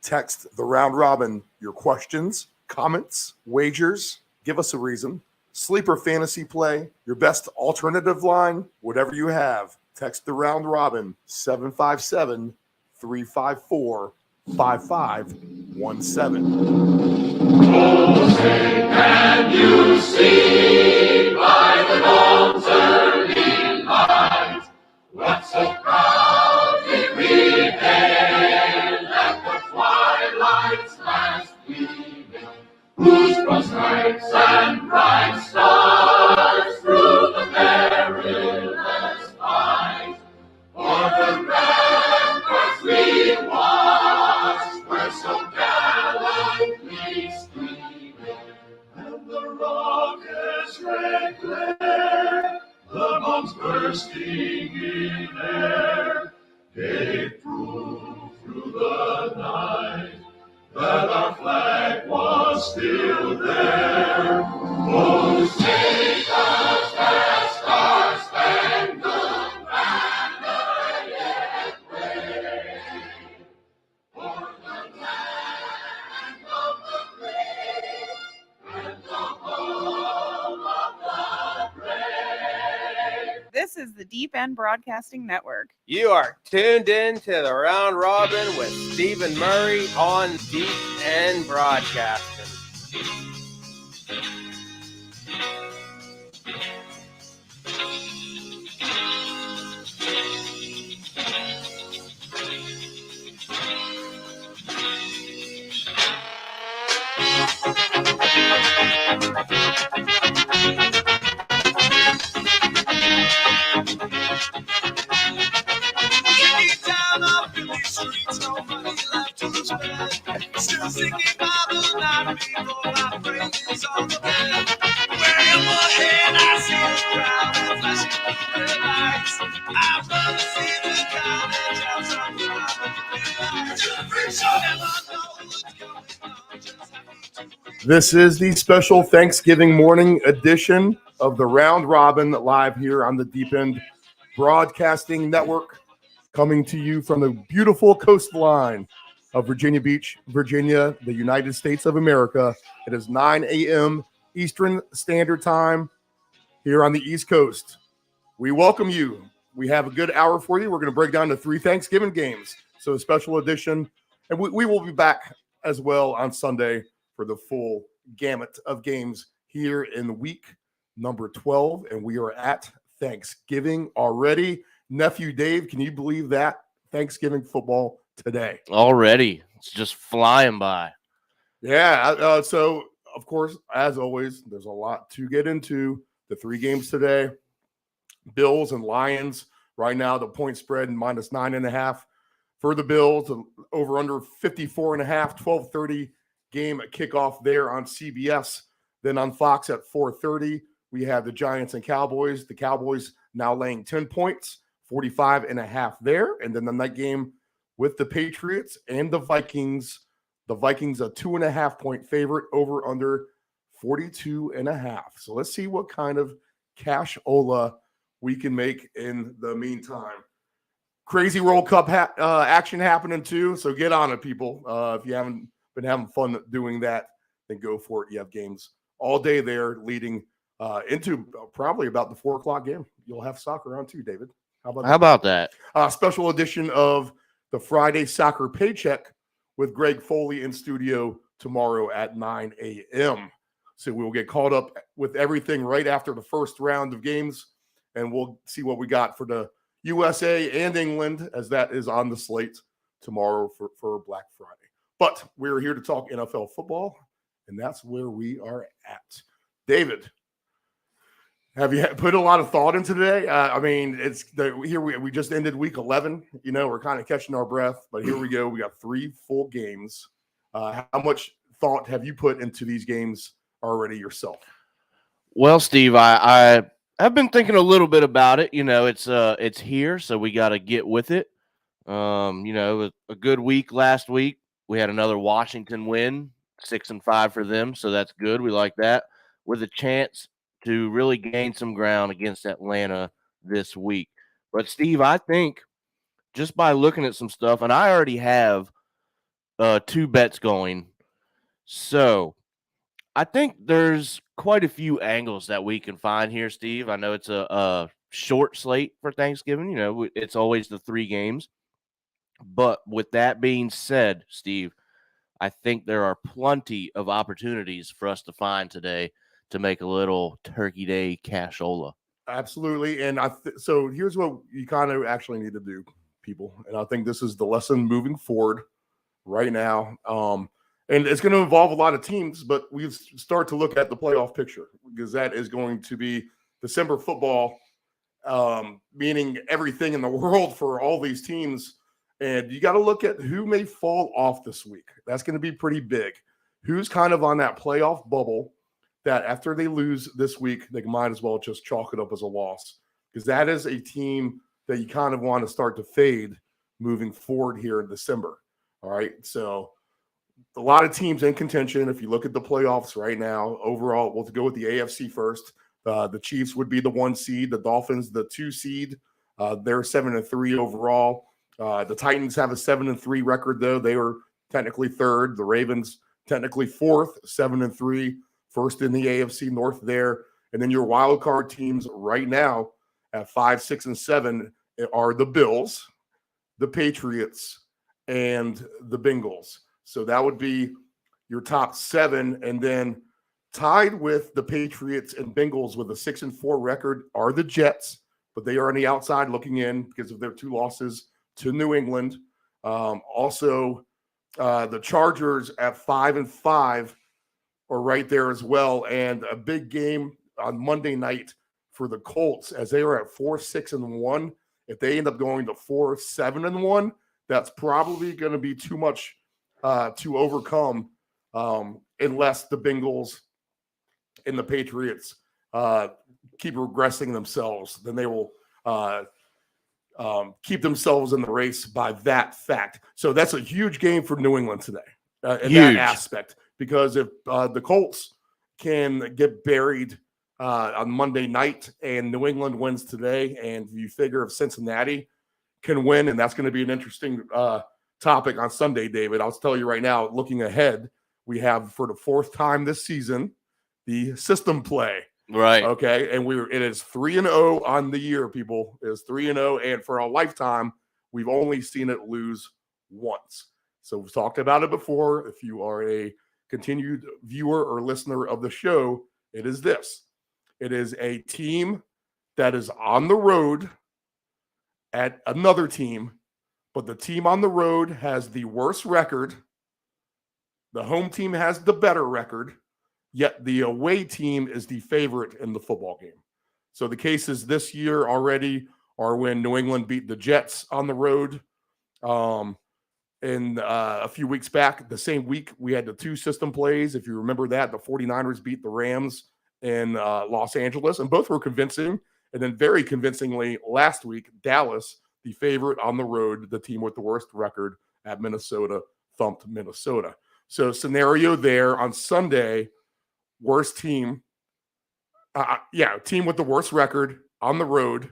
Text the round robin your questions, comments, wagers. Give us a reason. Sleeper fantasy play, your best alternative line, whatever you have. Text the round robin 757-354-5517. Oh, say, can you see by the dawn's early light what so proudly we hailed at the twilight's last gleaming, whose cross stripes and bright stars through the perilous fight o'er the ramparts we watched were so gallantly streaming, and the rocket's red glare, the bombs bursting in air, gave proof through the night that our flag was still there. Oh, take us past our spangled banner yet wave, for the land of the free and the home of the brave. This is the Deep End Broadcasting Network. You are tuned in to the Round Robin with Stephen Murray on Deep End Broadcasting. Still singing Bible night before my praises on the bed. Way overhead, I see the crowd and flashing blue red lights. I've run to see the college outside the lights. This is the special Thanksgiving morning edition of the Round Robin live here on the Deep End Broadcasting Network, coming to you from the beautiful coastline of Virginia Beach, Virginia, the United States of America. It is 9 a.m. Eastern Standard Time here on the East Coast. We welcome you. We have a good hour for you. We're going to break down the 3 Thanksgiving games. So a special edition. And we will be back as well on Sunday for the full gamut of games here in week number 12. And we are at Thanksgiving already. Nephew Dave, can you believe that? Thanksgiving football today. Already. It's just flying by. Yeah. So, of course, as always, there's a lot to get into. The 3 games today, Bills and Lions. Right now, the point spread -9.5 for the Bills, over under 54.5, 12:30 game kickoff there on CBS. Then on Fox at 4:30, we have the Giants and Cowboys. The Cowboys now laying 10 points, 45.5 there. And then the night game with the Patriots and the Vikings. The Vikings a 2.5-point favorite, over under 42.5. So let's see what kind of cash-ola we can make in the meantime. Crazy World Cup action happening too, so get on it, people. If you haven't been having fun doing that, then go for it. You have games all day there leading into probably about the 4 o'clock game. You'll have soccer on too, David. How about that? Special edition of the Friday Soccer Paycheck with Greg Foley in studio tomorrow at 9 a.m. So we'll get caught up with everything right after the first round of games, and we'll see what we got for the USA and England, as that is on the slate tomorrow for Black Friday. But we're here to talk NFL football, and that's where we are at. David, have you put a lot of thought into today? I mean, we just ended week 11. You know, we're kind of catching our breath, but here we go. We got 3 full games. How much thought have you put into these games already yourself? Well, Steve, I've been thinking a little bit about it. You know, it's here, so we got to get with it. You know, a good week last week. We had another Washington win, 6-5 for them, so that's good. We like that. With a chance to really gain some ground against Atlanta this week. But, Steve, I think just by looking at some stuff, and I already have two bets going. So I think there's quite a few angles that we can find here, Steve. I know it's a short slate for Thanksgiving. You know, it's always the 3 games. But with that being said, Steve, I think there are plenty of opportunities for us to find today to make a little Turkey Day cashola. Absolutely. And so here's what you kind of actually need to do, people. And I think this is the lesson moving forward right now. And it's going to involve a lot of teams, but we start to look at the playoff picture because that is going to be December football, meaning everything in the world for all these teams. And you got to look at who may fall off this week. That's going to be pretty big. Who's kind of on that playoff bubble that after they lose this week, they might as well just chalk it up as a loss, because that is a team that you kind of want to start to fade moving forward here in December. All right. So a lot of teams in contention. If you look at the playoffs right now, overall, we'll go with the AFC first. The Chiefs would be the 1 seed, the Dolphins, the 2 seed. They're 7-3 overall. The Titans have a 7-3 record, though. They were technically third. The Ravens technically fourth, 7-3, first in the AFC North there. And then your wild card teams right now at 5, 6, and 7 are the Bills, the Patriots, and the Bengals. So that would be your top 7. And then tied with the Patriots and Bengals with a 6-4 record are the Jets, but they are on the outside looking in because of their 2 losses to New England. Also, the Chargers at 5-5 are right there as well. And a big game on Monday night for the Colts as they are at 4-6-1. If they end up going to 4-7-1, that's probably going to be too much to overcome unless the Bengals and the Patriots keep regressing themselves. Then they will keep themselves in the race by that fact. So that's a huge game for New England today in that aspect, because if the Colts can get buried on Monday night and New England wins today, and you figure if Cincinnati can win, and that's going to be an interesting topic on Sunday, David. I'll tell you right now, looking ahead, we have for the 4th time this season the system play. Right. Okay. And it is 3-0 on the year, people. It is 3-0. And for a lifetime, we've only seen it lose once. So we've talked about it before. If you are a continued viewer or listener of the show, it is this. It is a team that is on the road at another team, but the team on the road has the worst record. The home team has the better record, yet the away team is the favorite in the football game. So the cases this year already are when New England beat the Jets on the road. And a few weeks back, the same week, we had the 2 system plays. If you remember that, the 49ers beat the Rams in Los Angeles, and both were convincing. And then very convincingly last week, Dallas, the favorite on the road, the team with the worst record at Minnesota, thumped Minnesota. So scenario there on Sunday, worst team. Team with the worst record on the road,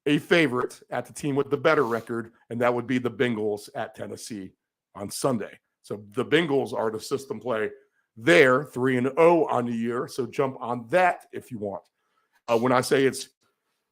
a favorite at the team with the better record, and that would be the Bengals at Tennessee on Sunday. So the Bengals are the system play there, 3-0 on the year. So jump on that if you want. When I say it's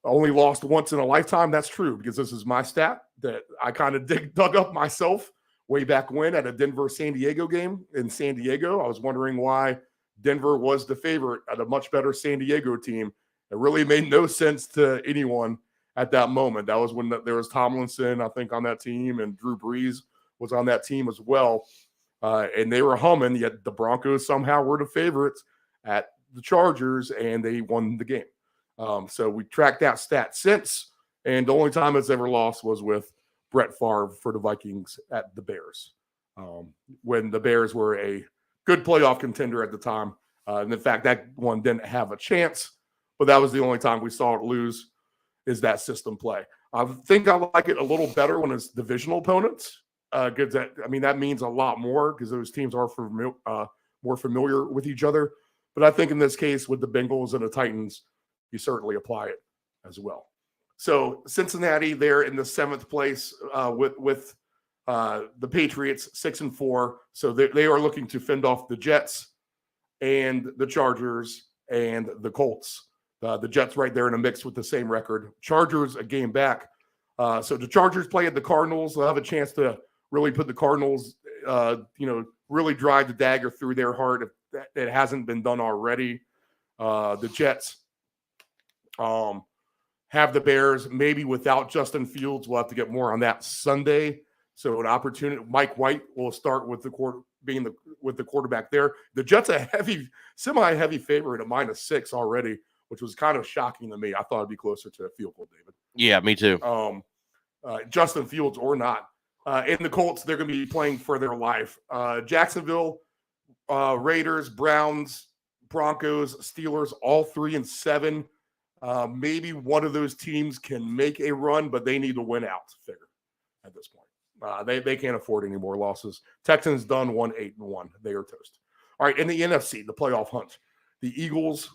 only lost once in a lifetime, that's true, because this is my stat that I kind of dug up myself way back when at a Denver-San Diego game in San Diego. I was wondering why Denver was the favorite at a much better San Diego team. It really made no sense to anyone at that moment. That was when there was Tomlinson, I think, on that team, and Drew Brees was on that team as well. And they were humming, yet the Broncos somehow were the favorites at the Chargers, and they won the game. So we tracked that stat since, and the only time it's ever lost was with Brett Favre for the Vikings at the Bears, when the Bears were a good playoff contender at the time. And in fact, that one didn't have a chance, but that was the only time we saw it lose, is that system play. I think I like it a little better when it's divisional opponents. That means a lot more because those teams are more familiar with each other. But I think in this case with the Bengals and the Titans, you certainly apply it as well. So Cincinnati, they're in the 7th place with The Patriots 6-4, so they are looking to fend off the Jets and the Chargers and the Colts. The Jets right there in a mix with the same record. Chargers a game back. So the Chargers play at the Cardinals. They'll have a chance to really put the Cardinals, really drive the dagger through their heart if it hasn't been done already. The Jets have the Bears, maybe without Justin Fields. We'll have to get more on that Sunday. So an opportunity. Mike White will start with the quarterback there. The Jets a semi-heavy favorite at -6 already, which was kind of shocking to me. I thought it'd be closer to a field goal, David. Yeah, me too. Justin Fields or not. In the Colts, they're going to be playing for their life. Jacksonville, Raiders, Browns, Broncos, Steelers, all 3-7. Maybe one of those teams can make a run, but they need to win out. Figure at this point. They can't afford any more losses. Texans done 1-8-1. They are toast. All right, in the NFC, the playoff hunt. The Eagles,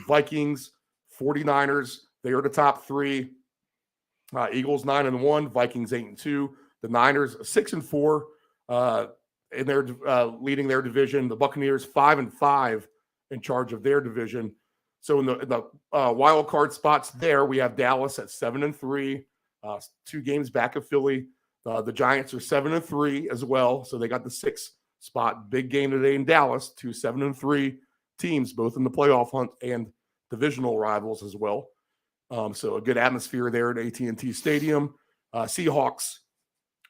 Vikings, 49ers, they are the top three. Eagles 9-1, Vikings 8-2. The Niners 6-4, and they're leading their division. The Buccaneers 5-5 in charge of their division. So in the wild card spots there, we have Dallas at 7-3, 2 games back of Philly. The Giants are 7-3 as well, so they got the 6th spot. Big game today in Dallas. 2 7-3 teams, both in the playoff hunt and divisional rivals as well. So a good atmosphere there at AT&T Stadium. Seahawks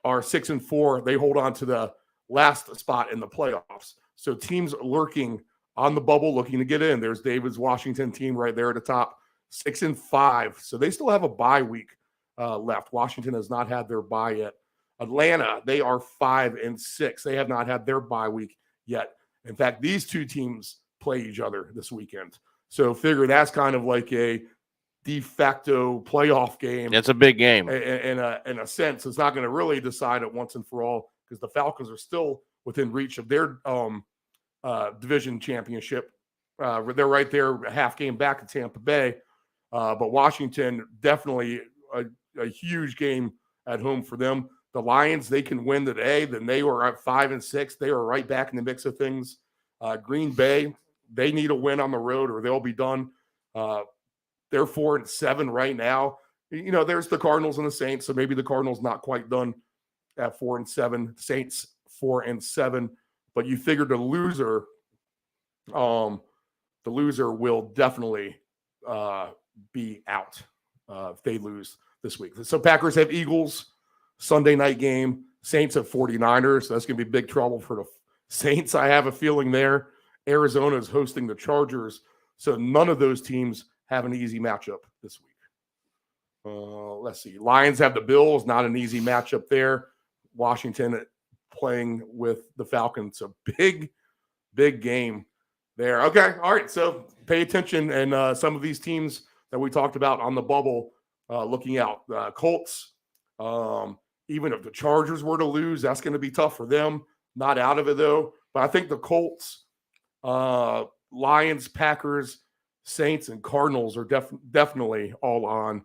are 6-4. They hold on to the last spot in the playoffs. So teams lurking on the bubble, looking to get in. There's David's Washington team right there at the top, 6-5. So they still have a bye week left. Washington has not had their bye yet. Atlanta, they are 5-6. They have not had their bye week yet. In fact, these two teams play each other this weekend. So figure that's kind of like a de facto playoff game. It's a big game. In a sense, it's not going to really decide it once and for all because the Falcons are still within reach of their division championship. They're right there, a half game back at Tampa Bay. But Washington, definitely a huge game at home for them. The Lions, they can win today. Then they were at 5-6. They are right back in the mix of things. Green Bay, they need a win on the road or they'll be done. They're 4-7 right now. You know, there's the Cardinals and the Saints, so maybe the Cardinals not quite done at 4-7. Saints 4-7, but you figure the loser will definitely be out if they lose this week. So Packers have Eagles Sunday night game. Saints have 49ers. So that's going to be big trouble for the Saints. I have a feeling there. Arizona is hosting the Chargers. So none of those teams have an easy matchup this week. Let's see. Lions have the Bills. Not an easy matchup there. Washington playing with the Falcons. So big game there. Okay. All right. So pay attention. And some of these teams that we talked about on the bubble, looking out. Colts, even if the Chargers were to lose, that's going to be tough for them. Not out of it, though. But I think the Colts, Lions, Packers, Saints, and Cardinals are definitely all on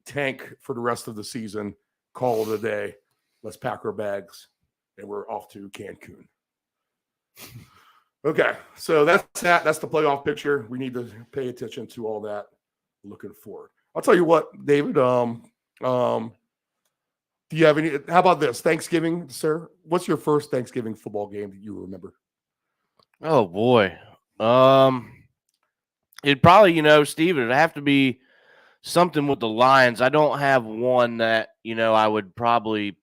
tank for the rest of the season. Call it a day. Let's pack our bags, and we're off to Cancun. Okay, so that's that. That's the playoff picture. We need to pay attention to all that. Looking forward. I'll tell you what, David. Do you have any? How about this? Thanksgiving, sir. What's your first Thanksgiving football game that you remember? Oh boy. It'd probably, Steve, it'd have to be something with the Lions. I don't have one that, I would probably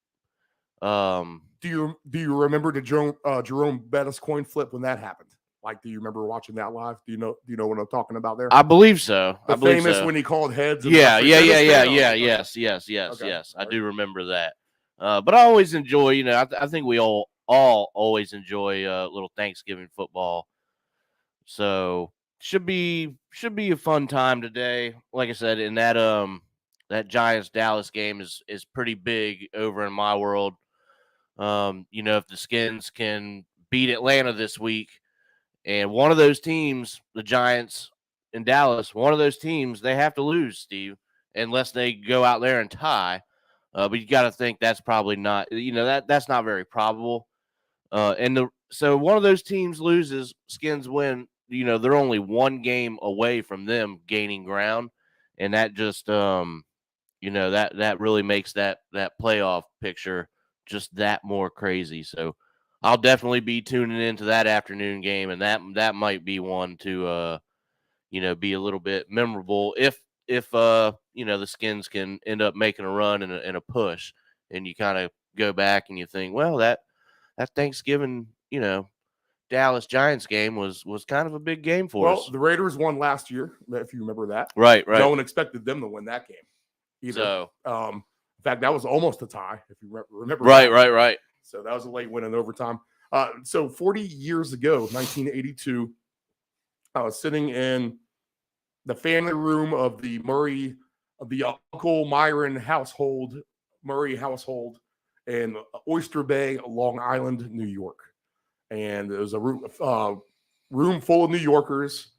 Do you remember the Jerome Bettis coin flip when that happened? Like, do you remember watching that live? Do you know what I'm talking about there? I believe so. The famous when he called heads. Yeah. Okay. Yes. I do remember that. But I always enjoy, I think we all always enjoy little Thanksgiving football. So should be a fun time today. Like I said, in that Giants Dallas game is pretty big over in my world. If the Skins can beat Atlanta this week, and one of those teams, the Giants in Dallas, one of those teams, they have to lose, Steve, unless they go out there and tie. But you got to think that's probably not, that's not very probable. So one of those teams loses, Skins win. They're only one game away from them gaining ground, and that just that really makes that playoff picture just that more crazy. So I'll definitely be tuning into that afternoon game, and that might be one to be a little bit memorable if the Skins can end up making a run and a push, and you kind of go back and you think, well, that Thanksgiving Dallas Giants game was kind of a big game for us. Well, the Raiders won last year, if you remember that. Right. No one expected them to win that game either. So, in fact, that was almost a tie, if you remember. Right. So that was a late win in overtime. So 40 years ago, 1982, I was sitting in the family room of the Uncle Myron household, Murray household in Oyster Bay, Long Island, New York. And there was a room full of New Yorkers,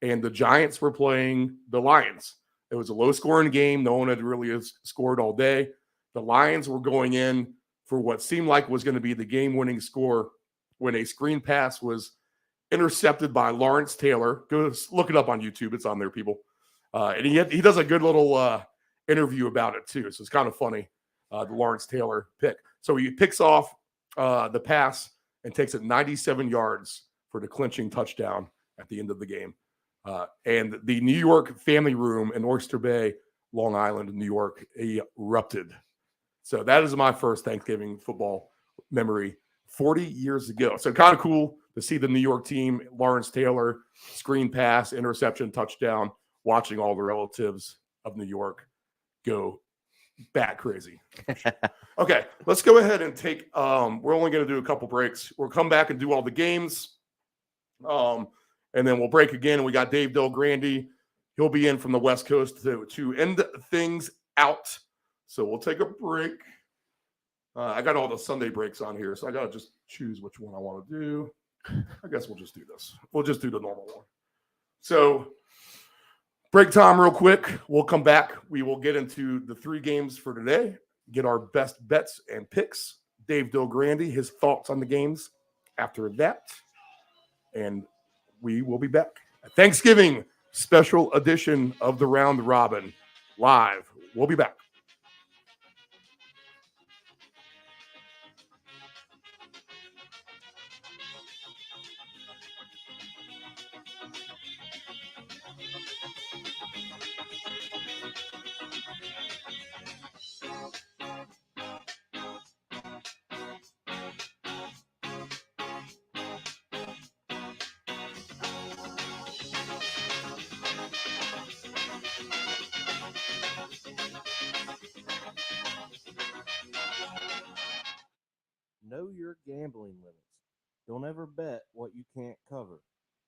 and the Giants were playing the Lions. It was a low-scoring game. No one had really scored all day. The Lions were going in for what seemed like was going to be the game-winning score when a screen pass was intercepted by Lawrence Taylor. Go look it up on YouTube. It's on there, people. And he does a good little interview about it, too. So it's kind of funny, the Lawrence Taylor pick. So he picks off the pass and takes it 97 yards for the clinching touchdown at the end of the game. And the New York family room in Oyster Bay, Long Island, New York, erupted. So that is my first Thanksgiving football memory 40 years ago. So kind of cool to see the New York team, Lawrence Taylor, screen pass, interception, touchdown, watching all the relatives of New York go bat crazy. Okay, let's go ahead and take we're only going to do a couple breaks. We'll come back and do all the games. And then we'll break again. And we got Dave Grande. He'll be in from the West Coast to end things out. So we'll take a break. I got all the Sunday breaks on here, so I got to just choose which one I want to do. I guess we'll just do this. We'll just do the normal one. So break time real quick. We'll come back. We will get into the 3 games for today, get our best bets and picks. Dave Grande, his thoughts on the games after that. And we will be back. A Thanksgiving special edition of the Round Robin live. We'll be back. Know your gambling limits. Don't ever bet what you can't cover.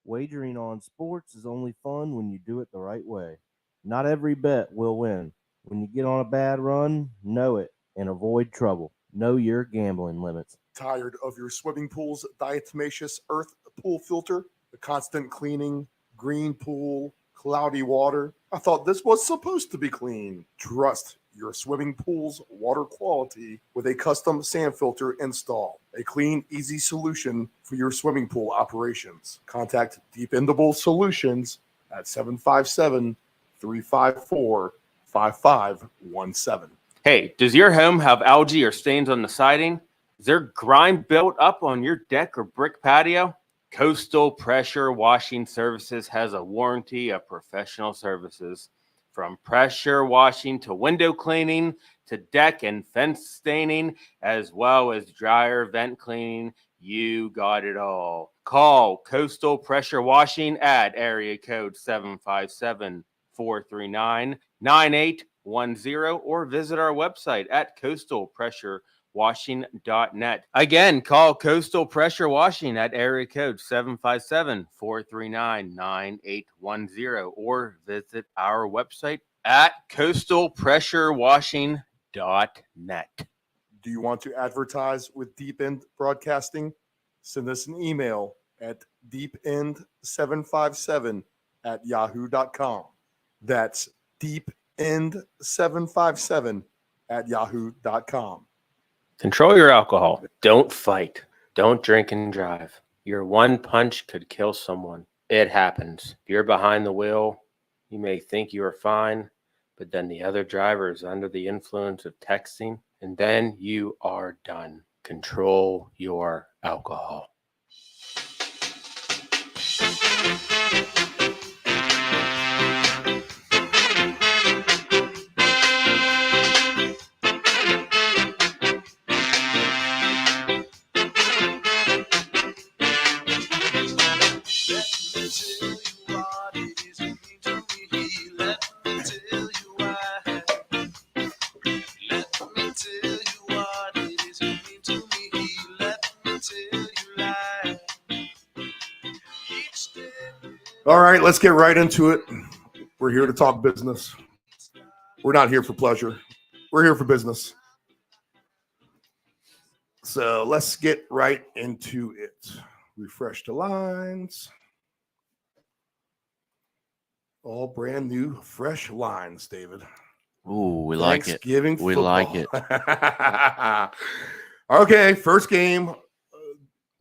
Wagering on sports is only fun when you do it the right way. Not every bet will win. When you get on a bad run, know it and avoid trouble. Know your gambling limits. Tired of your swimming pool's diatomaceous earth pool filter? The constant cleaning, green pool, cloudy water? I thought this was supposed to be clean. Trust your swimming pool's water quality with a custom sand filter install. A clean, easy solution for your swimming pool operations. Contact Dependable Solutions at 757-354-5517. Hey, does your home have algae or stains on the siding? Is there grime built up on your deck or brick patio? Coastal Pressure Washing Services has a warranty of professional services. From pressure washing to window cleaning to deck and fence staining, as well as dryer vent cleaning, you got it all. Call Coastal Pressure Washing at area code 757-439-9810 or visit our website at coastalpressurewashing.net. Again, call Coastal Pressure Washing at area code 757-439-9810 or visit our website at coastalpressurewashing.net. Do you want to advertise with Deep End Broadcasting? Send us an email at deepend757@yahoo.com. That's deepend757 @yahoo.com. Control your alcohol. Don't fight. Don't drink and drive. Your one punch could kill someone. It happens. If you're behind the wheel, you may think you are fine, but then the other driver is under the influence of texting, and then you are done. Control your alcohol. All right, let's get right into it. We're here to talk business. We're not here for pleasure. We're here for business. So let's get right into it. Refresh the lines. All brand new, fresh lines, David. Ooh, we like it. Thanksgiving We football. like it. Okay, first game.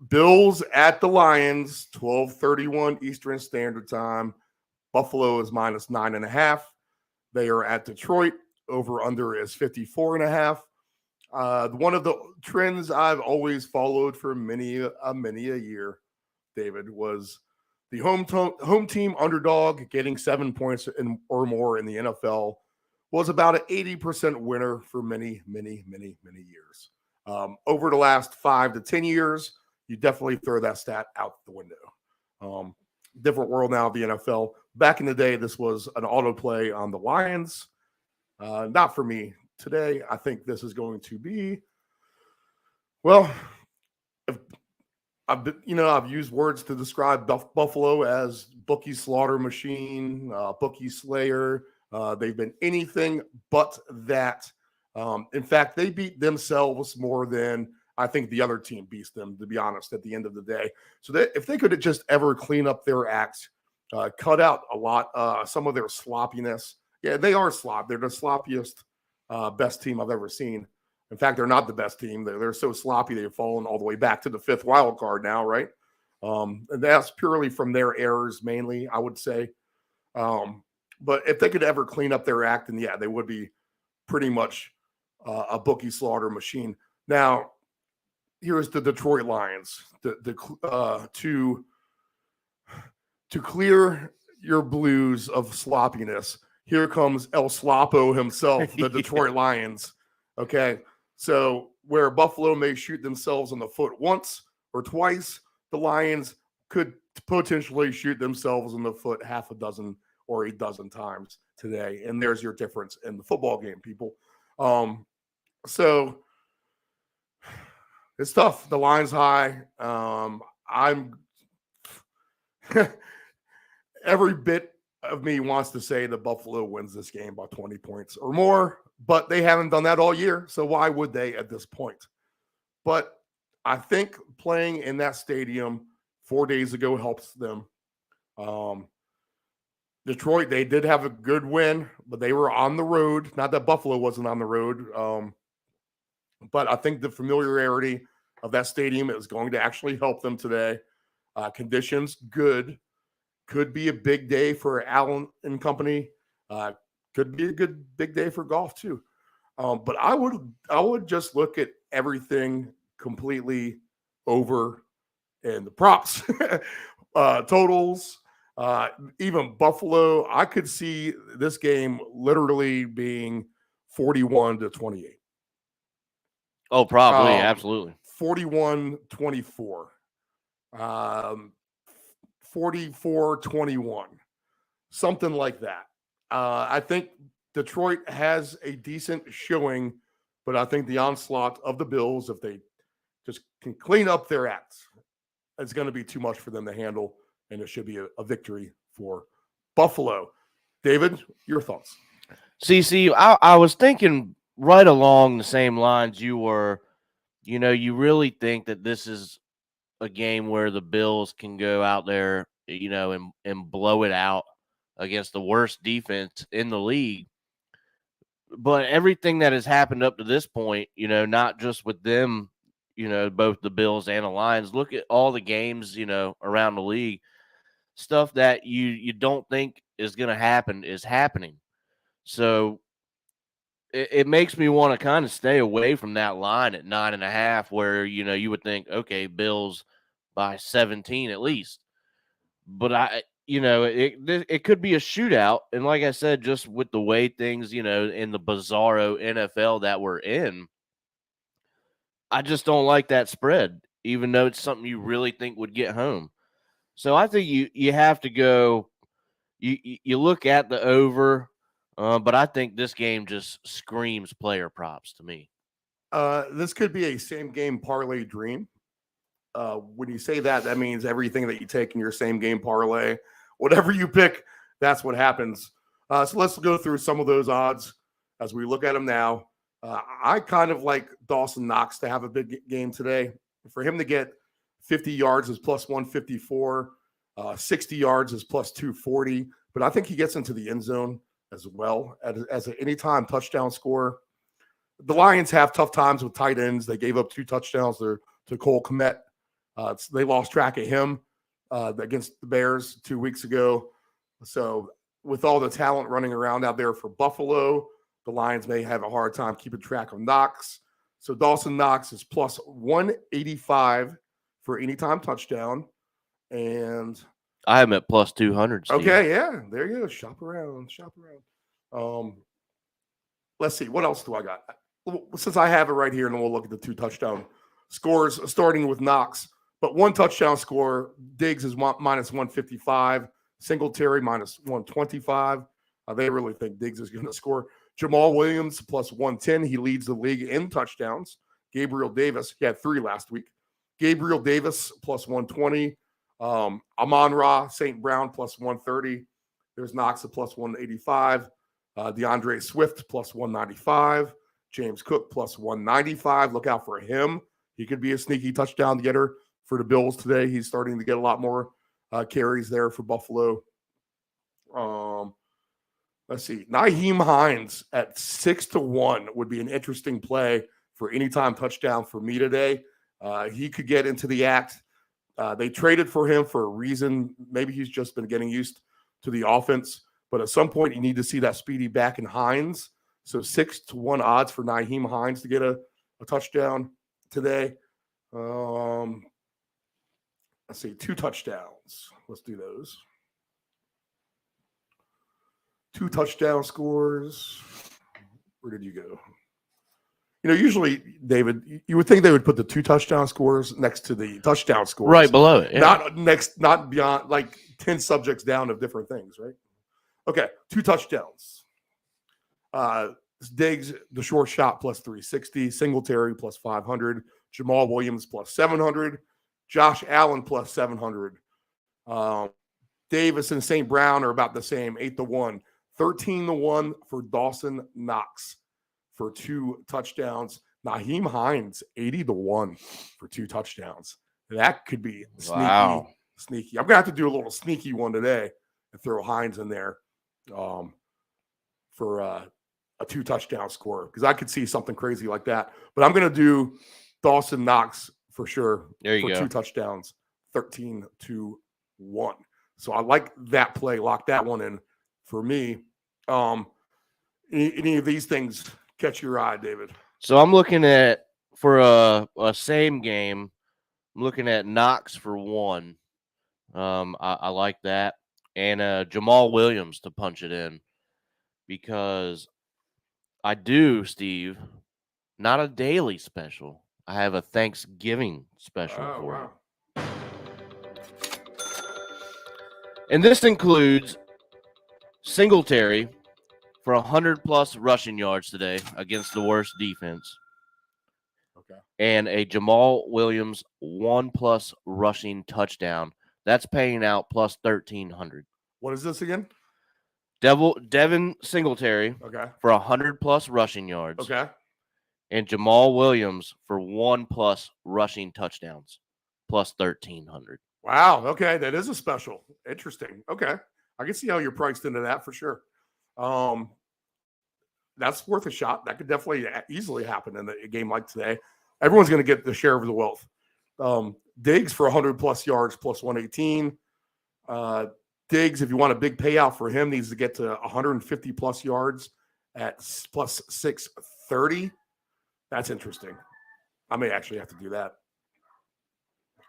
Bills at the Lions, 12:31 Eastern Standard Time. Buffalo is -9.5. They are at Detroit. Over under is 54.5. One of the trends I've always followed for many a year, David, was the home team underdog getting 7 points or more in the NFL was about an 80% winner for many years. Over the last 5 to 10 years, you definitely throw that stat out the window. Different world now of the NFL. Back in the day, this was an autoplay on the Lions. Not for me. Today, I think this is going to be, well, I've used words to describe Buffalo as bookie slaughter machine, bookie slayer. They've been anything but that. In fact, they beat themselves more than I think the other team beats them, to be honest, at the end of the day. So if they could just ever clean up their act, cut out a lot, some of their sloppiness. Yeah, they are slop. They're the sloppiest, best team I've ever seen. In fact, they're not the best team. They're so sloppy they've fallen all the way back to the 5th wild card now, right? And that's purely from their errors mainly, I would say. But if they could ever clean up their act, then yeah, they would be pretty much a bookie slaughter machine. Now, here's the Detroit Lions to clear your blues of sloppiness. Here comes El Slopo himself, the Detroit Lions. Okay, so where Buffalo may shoot themselves in the foot once or twice, the Lions could potentially shoot themselves in the foot half a dozen or a dozen times today. And there's your difference in the football game, people. So it's tough. The line's high. I'm every bit of me wants to say that Buffalo wins this game by 20 points or more, but they haven't done that all year. So why would they at this point? But I think playing in that stadium 4 days ago helps them. Detroit, they did have a good win, but they were on the road. Not that Buffalo wasn't on the road. But I think the familiarity of that stadium is going to actually help them today. Conditions good. Could be a big day for Allen and company. Could be a good big day for golf too. But I would just look at everything completely over in the props, totals, even Buffalo. I could see this game literally being 41-28. Oh, probably. Absolutely. 41-24. 44-21. Something like that. I think Detroit has a decent showing, but I think the onslaught of the Bills, if they just can clean up their acts, it's going to be too much for them to handle, and it should be a victory for Buffalo. David, your thoughts? CC, I was thinking right along the same lines you were. You know, you really think that this is a game where the Bills can go out there, you know, and blow it out against the worst defense in the league. But everything that has happened up to this point, not just with them, both the Bills and the Lions, look at all the games, around the league. Stuff that you don't think is going to happen is happening. So it makes me want to kind of stay away from that line at 9.5, where, you would think, okay, Bills by 17 at least. But it could be a shootout. And like I said, just with the way things, in the bizarro NFL that we're in, I just don't like that spread, even though it's something you really think would get home. So I think you have to go, you look at the over, but I think this game just screams player props to me. This could be a same game parlay dream. When you say that, that means everything that you take in your same game parlay, whatever you pick, that's what happens. So let's go through some of those odds as we look at them now. I kind of like Dawson Knox to have a big game today. For him to get 50 yards is plus 154, 60 yards is plus 240. But I think he gets into the end zone as well as an anytime touchdown scorer. The Lions have tough times with tight ends. They gave up 2 touchdowns to Cole Kmet. They lost track of him against the Bears 2 weeks ago. So with all the talent running around out there for Buffalo, the Lions may have a hard time keeping track of Knox. So Dawson Knox is plus 185 for anytime touchdown. And I am at plus 200. Steve. Okay, yeah, there you go. Shop around. Let's see. What else do I got? Since I have it right here, and then we'll look at the 2 touchdown scores, starting with Knox. But 1 touchdown score, Diggs is minus 155, Singletary minus 125. They really think Diggs is going to score. Jamal Williams plus 110. He leads the league in touchdowns. Gabriel Davis, he had 3 last week. Gabriel Davis plus 120. Amon-Ra St. Brown plus 130. There's Knox at plus 185. DeAndre Swift plus 195. James Cook plus 195. Look out for him. He could be a sneaky touchdown getter for the Bills today. He's starting to get a lot more carries there for Buffalo. Let's see. Nyheim Hines at 6-1 would be an interesting play for anytime touchdown for me today. He could get into the act. They traded for him for a reason. Maybe he's just been getting used to the offense. But at some point, you need to see that speedy back in Hines. So 6-1 odds for Nyheim Hines to get a touchdown today. Let's see, 2 touchdowns. Let's do those. 2 touchdown scores. Where did you go? Usually, David, you would think they would put the 2 touchdown scores next to the touchdown scores. Right below it. Yeah. Not beyond, like 10 subjects down of different things, right? Okay, 2 touchdowns. Diggs, the short shot, plus 360. Singletary, plus 500. Jamal Williams, plus 700. Josh Allen, plus 700. Davis and St. Brown are about the same, 8-1. 13-1 for Dawson Knox for 2 touchdowns. Nyheim Hines, 80-1 for 2 touchdowns. That could be sneaky. Wow. Sneaky. I'm going to have to do a little sneaky one today and throw Hines in there for a 2 touchdown score, because I could see something crazy like that. But I'm going to do Dawson Knox for sure there you for go. 2 touchdowns, 13-1. So I like that play. Lock that one in for me. Any of these things catch your eye, David? So I'm looking at, for a same game, I'm looking at Knox for 1. I like that. And Jamal Williams to punch it in, because I do, Steve, not a daily special. I have a Thanksgiving special for wow. it. And this includes Singletary for 100+ rushing yards today against the worst defense. Okay. And a Jamal Williams 1+ rushing touchdown. That's paying out plus 1,300. What is this again? Devin Singletary Okay. for 100+ rushing yards. Okay. And Jamal Williams for 1+ rushing touchdowns, plus 1,300. Wow. Okay. That is a special. Interesting. Okay. I can see how you're priced into that for sure. that's worth a shot. That could definitely easily happen in a game like today. Everyone's going to get the share of the wealth. Diggs for 100 plus yards plus 118. Diggs, if you want a big payout for him, needs to get to 150 plus yards at plus 630. That's interesting. I may actually have to do that.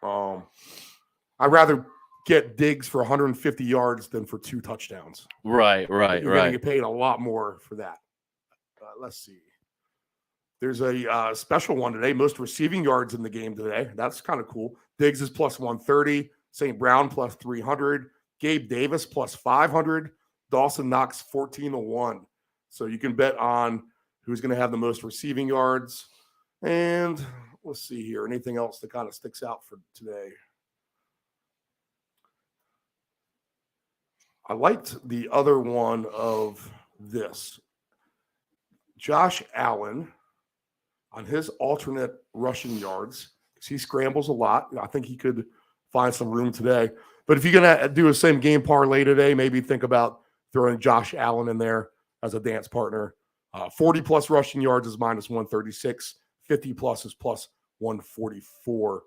I'd rather get Diggs for 150 yards than for 2 touchdowns. Right. You're going to get paid a lot more for that. Let's see. There's a special one today. Most receiving yards in the game today. That's kind of cool. Diggs is plus 130. St. Brown plus 300. Gabe Davis plus 500. Dawson Knox 14-1. So you can bet on who's going to have the most receiving yards. And let's see here. Anything else that kind of sticks out for today? I liked the other one of this. Josh Allen on his alternate rushing yards, because he scrambles a lot. I think he could find some room today. But if you're going to do a same game parlay today, maybe think about throwing Josh Allen in there as a dance partner. 40 plus rushing yards is minus 136. 50 plus is plus 144.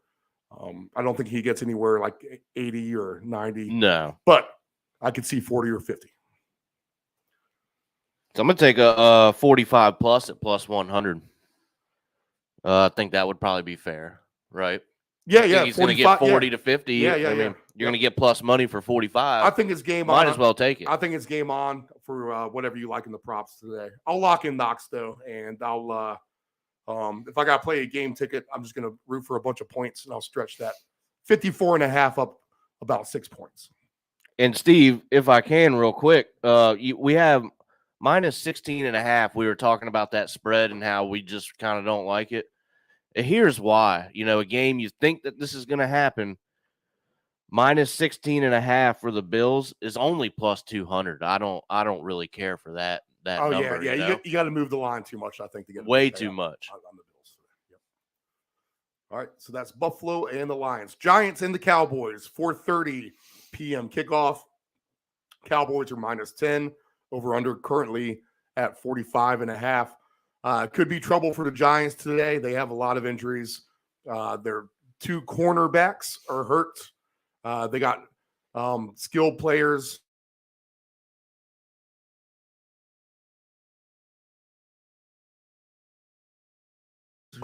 I don't think he gets anywhere like 80 or 90. No. But I could see 40 or 50. So I'm going to take a 45 plus at plus 100. I think that would probably be fair, right? Yeah. He's going to get 40 to 50. Yeah. You're going to get plus money for 45. I think it's game Might on. as well take it. I think it's game on for whatever you like in the props today. I'll lock in Knox though, and I'll if I got to play a game ticket, I'm just going to root for a bunch of points, and I'll stretch that 54.5 up about 6 points. And Steve, if I can real quick, we have minus 16.5. We were talking about that spread and how we just kind of don't like it. And here's why. A game you think that this is going to happen, minus 16.5 for the Bills is only plus 200. I don't really care for that number. Yeah. You got to move the line too much, I think, to get way too much on the Bills. Yep. All right, so that's Buffalo and the Lions. Giants and the Cowboys, 4:30 p.m. kickoff. Cowboys are minus 10. Over under currently at 45.5. Could be trouble for the Giants today. They have a lot of injuries. Their 2 cornerbacks are hurt. They got skilled players.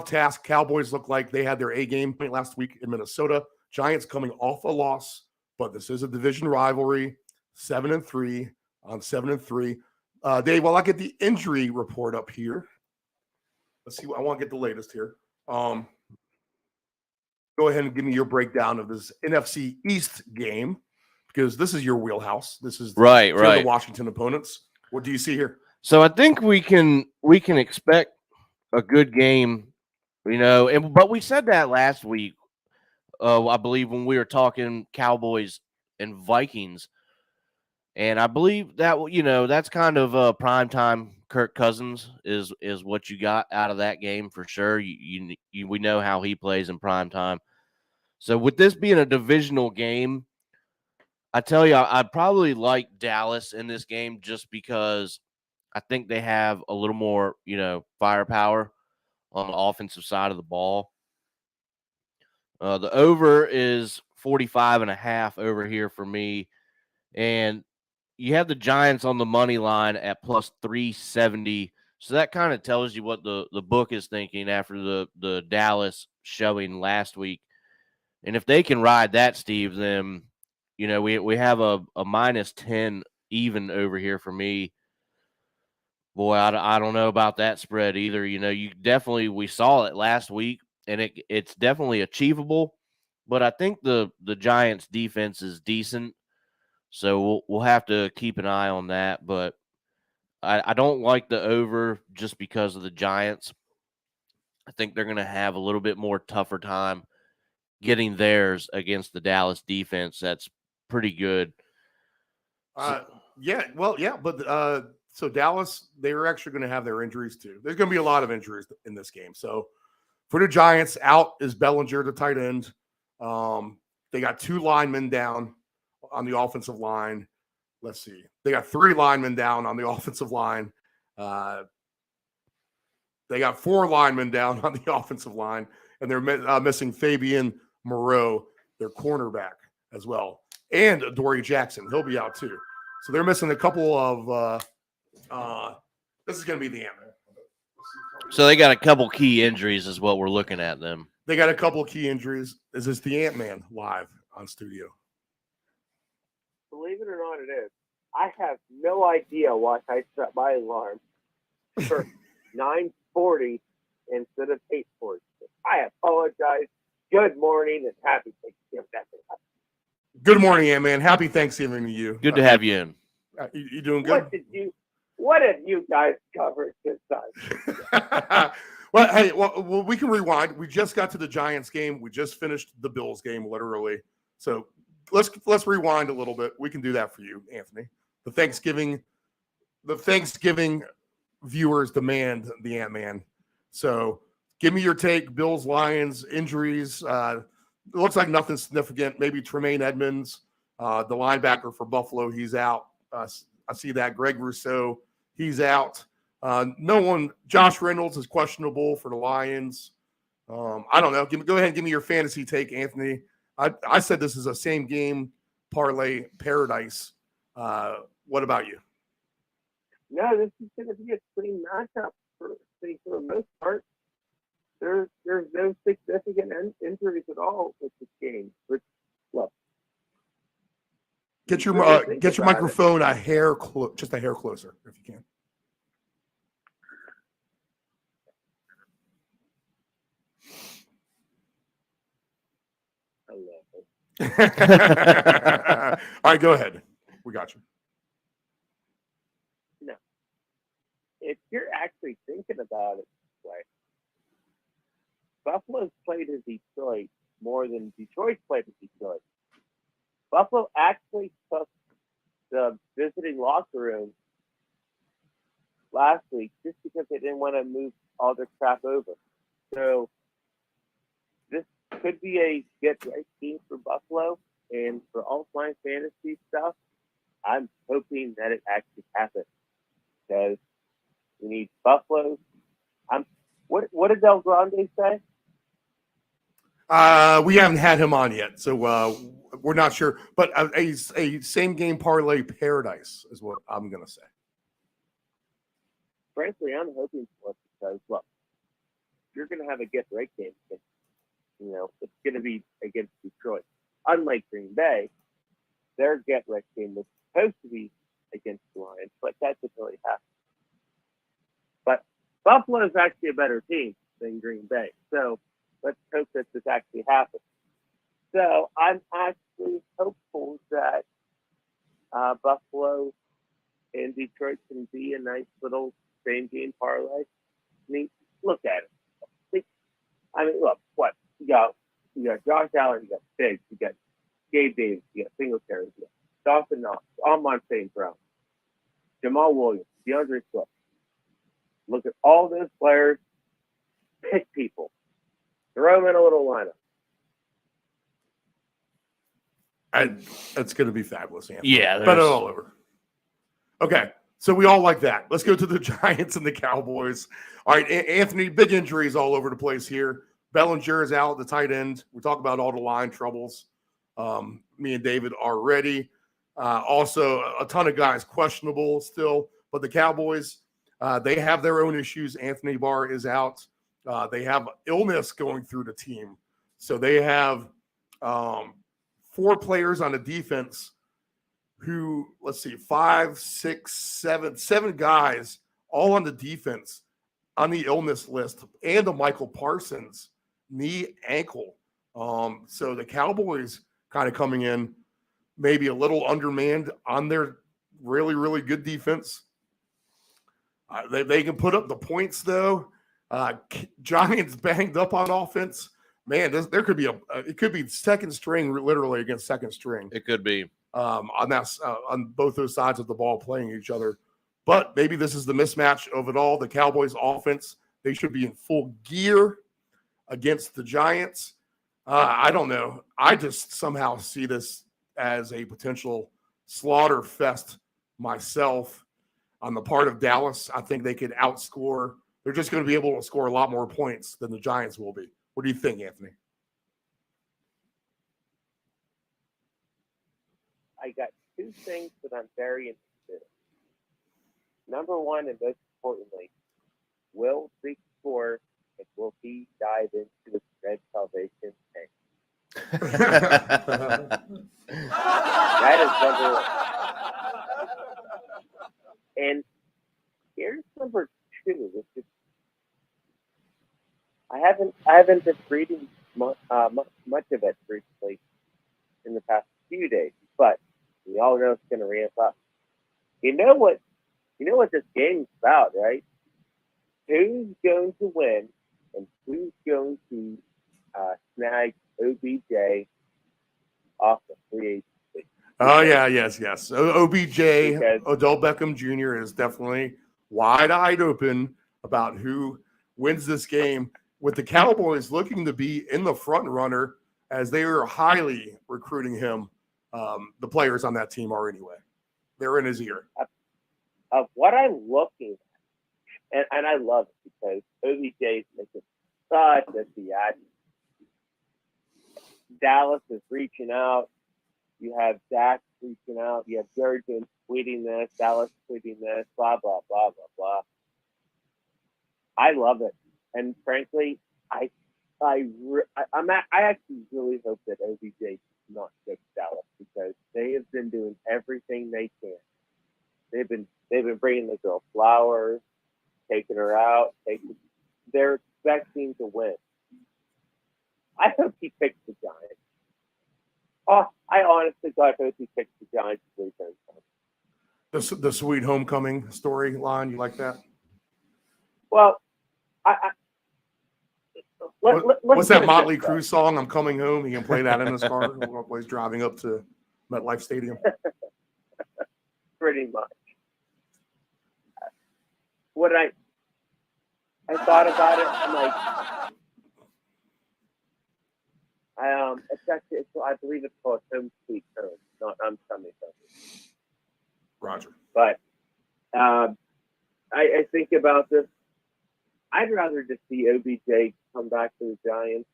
Task Cowboys look like they had their A game point last week in Minnesota. Giants coming off a loss, but this is a division rivalry. 7-3 on 7-3. Dave, while I get the injury report up here, let's see. I want to get the latest here. Go ahead and give me your breakdown of this NFC East game, because this is your wheelhouse. This is right. The Washington opponents. What do you see here? So I think we can expect a good game, but we said that last week. I believe when we were talking Cowboys and Vikings, and I believe that that's kind of prime time. Kirk Cousins is what you got out of that game for sure. We know how he plays in prime time. So with this being a divisional game, I tell you, I'd probably like Dallas in this game just because I think they have a little more, firepower on the offensive side of the ball. The over is 45.5 over here for me. And you have the Giants on the money line at plus 370. So that kind of tells you what the book is thinking after the Dallas showing last week. And if they can ride that, Steve, then, we have a minus 10 even over here for me. Boy, I don't know about that spread either. We saw it last week, and it's definitely achievable. But I think the Giants' defense is decent, so we'll have to keep an eye on that. But I don't like the over just because of the Giants. I think they're going to have a little bit more tougher time getting theirs against the Dallas defense. That's pretty good. So Dallas, they're actually going to have their injuries too. There's going to be a lot of injuries in this game. So for the Giants, out is Bellinger, the tight end. They got 2 linemen down on the offensive line. Let's see. They got 3 linemen down on the offensive line. They got 4 linemen down on the offensive line, and they're missing Fabian Moreau, their cornerback, as well. And Dory Jackson. He'll be out too. So they're missing a couple of this is going to be the end. So they got a couple key injuries is what we're looking at them. They got a couple of key injuries. This is the Ant-Man live on studio. Believe it or not, it is. I have no idea why I set my alarm for 9:40 instead of 8:40. I apologize. Good morning and happy Thanksgiving. Good morning, Ant-Man. Happy Thanksgiving to you. Good to have you in. You doing good? What have you guys covered this time? Well, hey, well, we can rewind. We just got to the Giants game. We just finished the Bills game, literally. So let's rewind a little bit. We can do that for you, Anthony. The Thanksgiving viewers demand the Ant-Man. So give me your take. Bills, Lions, injuries. It looks like nothing significant. Maybe Tremaine Edmonds, the linebacker for Buffalo, he's out. I see that. Greg Rousseau, he's out. No one. Josh Reynolds is questionable for the Lions. I don't know. Go ahead and give me your fantasy take, Anthony. I said this is a same game parlay paradise. What about you? No, this is going to be a clean matchup for the most part. There's no significant injuries at all with this game. But well, get your microphone just a hair closer if you can. All right, go ahead. We got you. No. If you're actually thinking about it this way, Buffalo's played in Detroit more than Detroit's played in Detroit. Buffalo actually took the visiting locker room last week just because they didn't want to move all their crap over. So this could be a get-right team for Buffalo, and for all my fantasy stuff, I'm hoping that it actually happens because we need Buffalo. What did Del Grande say? We haven't had him on yet, so we're not sure. But a same game parlay paradise is what I'm going to say. Frankly, I'm hoping for it because, look, you're going to have a get-right game. It's going to be against Detroit. Unlike Green Bay, their get-right game was supposed to be against the Lions, but that didn't really happen. But Buffalo is actually a better team than Green Bay, so let's hope that this actually happens. So I'm actually hopeful that Buffalo and Detroit can be a nice little same-game parlay. I mean, look at it. Look, what? You got Josh Allen, you got Biggs, you got Gabe Davis, you got Singletary, you got Dawson Knox, Amon St. Brown, Jamal Williams, DeAndre Swift. Look at all those players. Pick people. Throw them in a little lineup. That's going to be fabulous, Anthony. Yeah. Bet it all over. Okay, so we all like that. Let's go to the Giants and the Cowboys. All right, Anthony, big injuries all over the place here. Bellinger is out, the tight end. We talk about all the line troubles. Me and David are ready. Also, a ton of guys questionable still. But the Cowboys, they have their own issues. Anthony Barr is out. They have illness going through the team. So they have 4 players on the defense who, let's see, 5, 6, 7 guys all on the defense on the illness list, and a Michael Parsons knee ankle. So the Cowboys kind of coming in maybe a little undermanned on their really, really good defense. They can put up the points though. Giants banged up on offense. Man, there could be it could be second string literally against second string. It could be on both those sides of the ball playing each other. But maybe this is the mismatch of it all. The Cowboys offense, they should be in full gear against the Giants. I don't know. I just somehow see this as a potential slaughter fest myself on the part of Dallas. I think they could outscore they're just going to be able to score a lot more points than the Giants will be. What do you think, Anthony? I got two things that I'm very interested in. Number one, and most importantly, will Zeke score and will he dive into the Red Salvation tank? That is number one. And here's number two, which is I haven't been reading much of it recently in the past few days, but we all know it's going to ramp up. You know what this game's about, right? Who's going to win and who's going to snag OBJ off the free agency? Oh, yeah, yes. OBJ, Because- Odell Beckham Jr. is definitely wide-eyed open about who wins this game, with the Cowboys looking to be in the front runner as they are highly recruiting him. The players on that team are anyway. They're in his ear. Of what I'm looking at, and I love it because OBJ is making such a theatrical. Dallas is reaching out. You have Dak reaching out. You have Jared Jones tweeting this. Dallas tweeting this. Blah blah blah blah blah. I love it, and frankly, I actually really hope that OBJ does not go to Dallas because they have been doing everything they can. They've been bringing the girl flowers, taking her out. They're expecting to win. I hope he picks the Giants. Oh, I honestly God hope he picks the Giants. The sweet homecoming storyline, you like that? Well, What's that Motley Crue song? I'm coming home. He can play that in his car while he's driving up to MetLife Stadium. Pretty much. What I thought about it, I'm like, I believe it's called Home Sweet Home, not I'm Coming Home. Roger. But I think about this. I'd rather just see OBJ come back to the Giants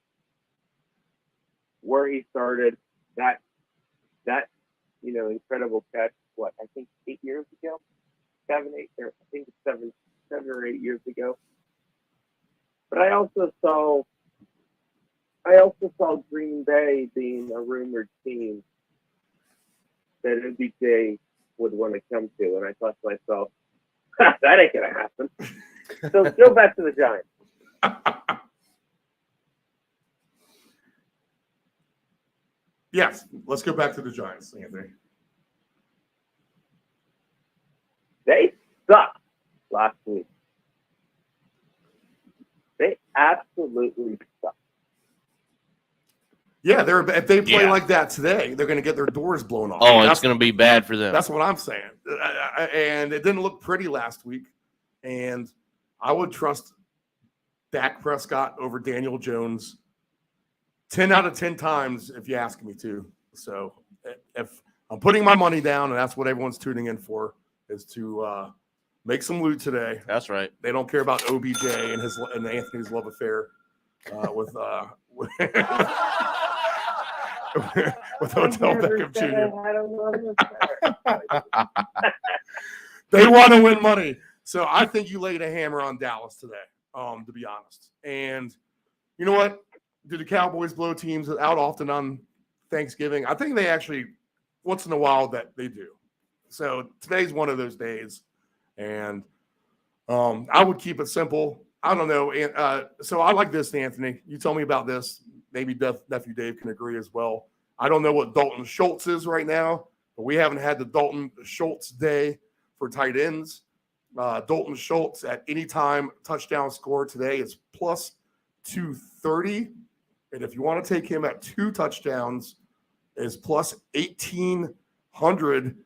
where he started. That incredible catch. What I think 8 years ago, 7 or 8 years ago. But I also saw Green Bay being a rumored team that OBJ would want to come to, and I thought to myself, that ain't gonna happen. So go back to the Giants. Yes, let's go back to the Giants, Anthony. They sucked last week. They absolutely sucked. Yeah, if they play like that today, they're going to get their doors blown off. Oh, it's going to be bad for them. That's what I'm saying. And it didn't look pretty last week. And I would trust Dak Prescott over Daniel Jones 10 out of 10 times if you ask me to. So if I'm putting my money down, and that's what everyone's tuning in for, is to make some loot today. That's right. They don't care about OBJ and Anthony's love affair with with Odell Beckham Jr. They want to win money. So I think you laid a hammer on Dallas today, to be honest. And you know what? Do the Cowboys blow teams out often on Thanksgiving? I think they actually, once in a while, that they do. So today's one of those days. And I would keep it simple. I don't know. So I like this, Anthony. You tell me about this. Maybe Nephew Dave can agree as well. I don't know what Dalton Schultz is right now, but we haven't had the Dalton Schultz day for tight ends. Dalton Schultz at any time touchdown score today is plus 230. And if you want to take him at 2 touchdowns, is plus 1,800.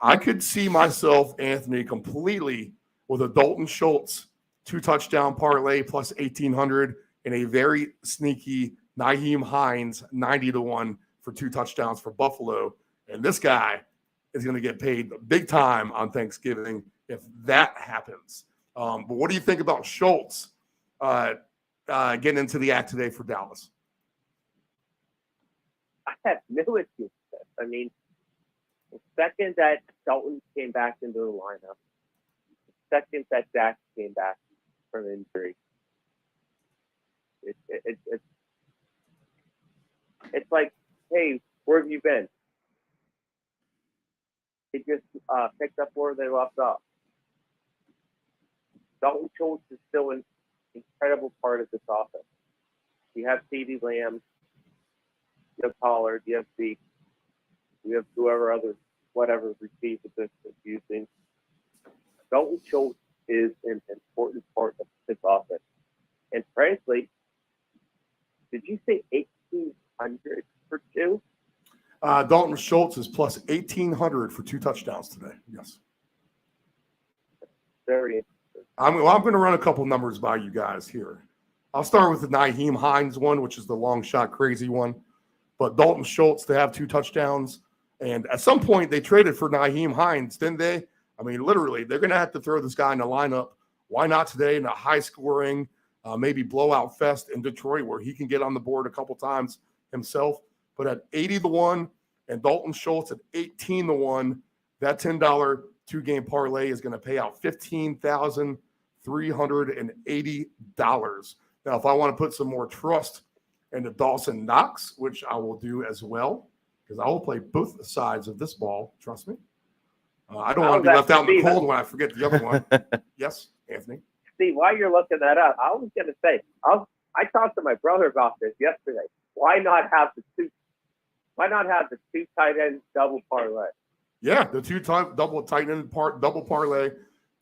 I could see myself, Anthony, completely with a Dalton Schultz 2 touchdown parlay plus 1,800 and a very sneaky Nyheim Hines 90-1 for 2 touchdowns for Buffalo. And this guy is going to get paid big time on Thanksgiving if that happens. But what do you think about Schultz getting into the act today for Dallas? I have no issue with this. I mean, the second that Dalton came back into the lineup, the second that Dak came back from injury, it's like, hey, where have you been? He just picked up where they left off. Dalton Schultz is still an incredible part of this offense. You have CeeDee Lamb, you have Pollard, you have Zeke, you have whatever receiver this is using. Dalton Schultz is an important part of this offense. And frankly, did you say 1,800 for two? Dalton Schultz is plus 1,800 for 2 touchdowns today. Yes. Very interesting. I'm going to run a couple numbers by you guys here. I'll start with the Nyheim Hines one, which is the long shot crazy one. But Dalton Schultz to have 2 touchdowns. And at some point, they traded for Nyheim Hines, didn't they? I mean, literally, they're going to have to throw this guy in the lineup. Why not today in a high-scoring, maybe blowout fest in Detroit where he can get on the board a couple times himself? But at 80 to 1 and Dalton Schultz at 18 to 1, that $10 2-game parlay is going to pay out $15,380. Now, if I want to put some more trust into Dawson Knox, which I will do as well, because I will play both sides of this ball, trust me. I don't want to be left out in the cold when I forget the other one. Yes, Anthony? Steve, while you're looking that up, I was going to say, I talked to my brother about this yesterday. Why not have the two tight ends double parlay? Yeah, the double tight end double parlay,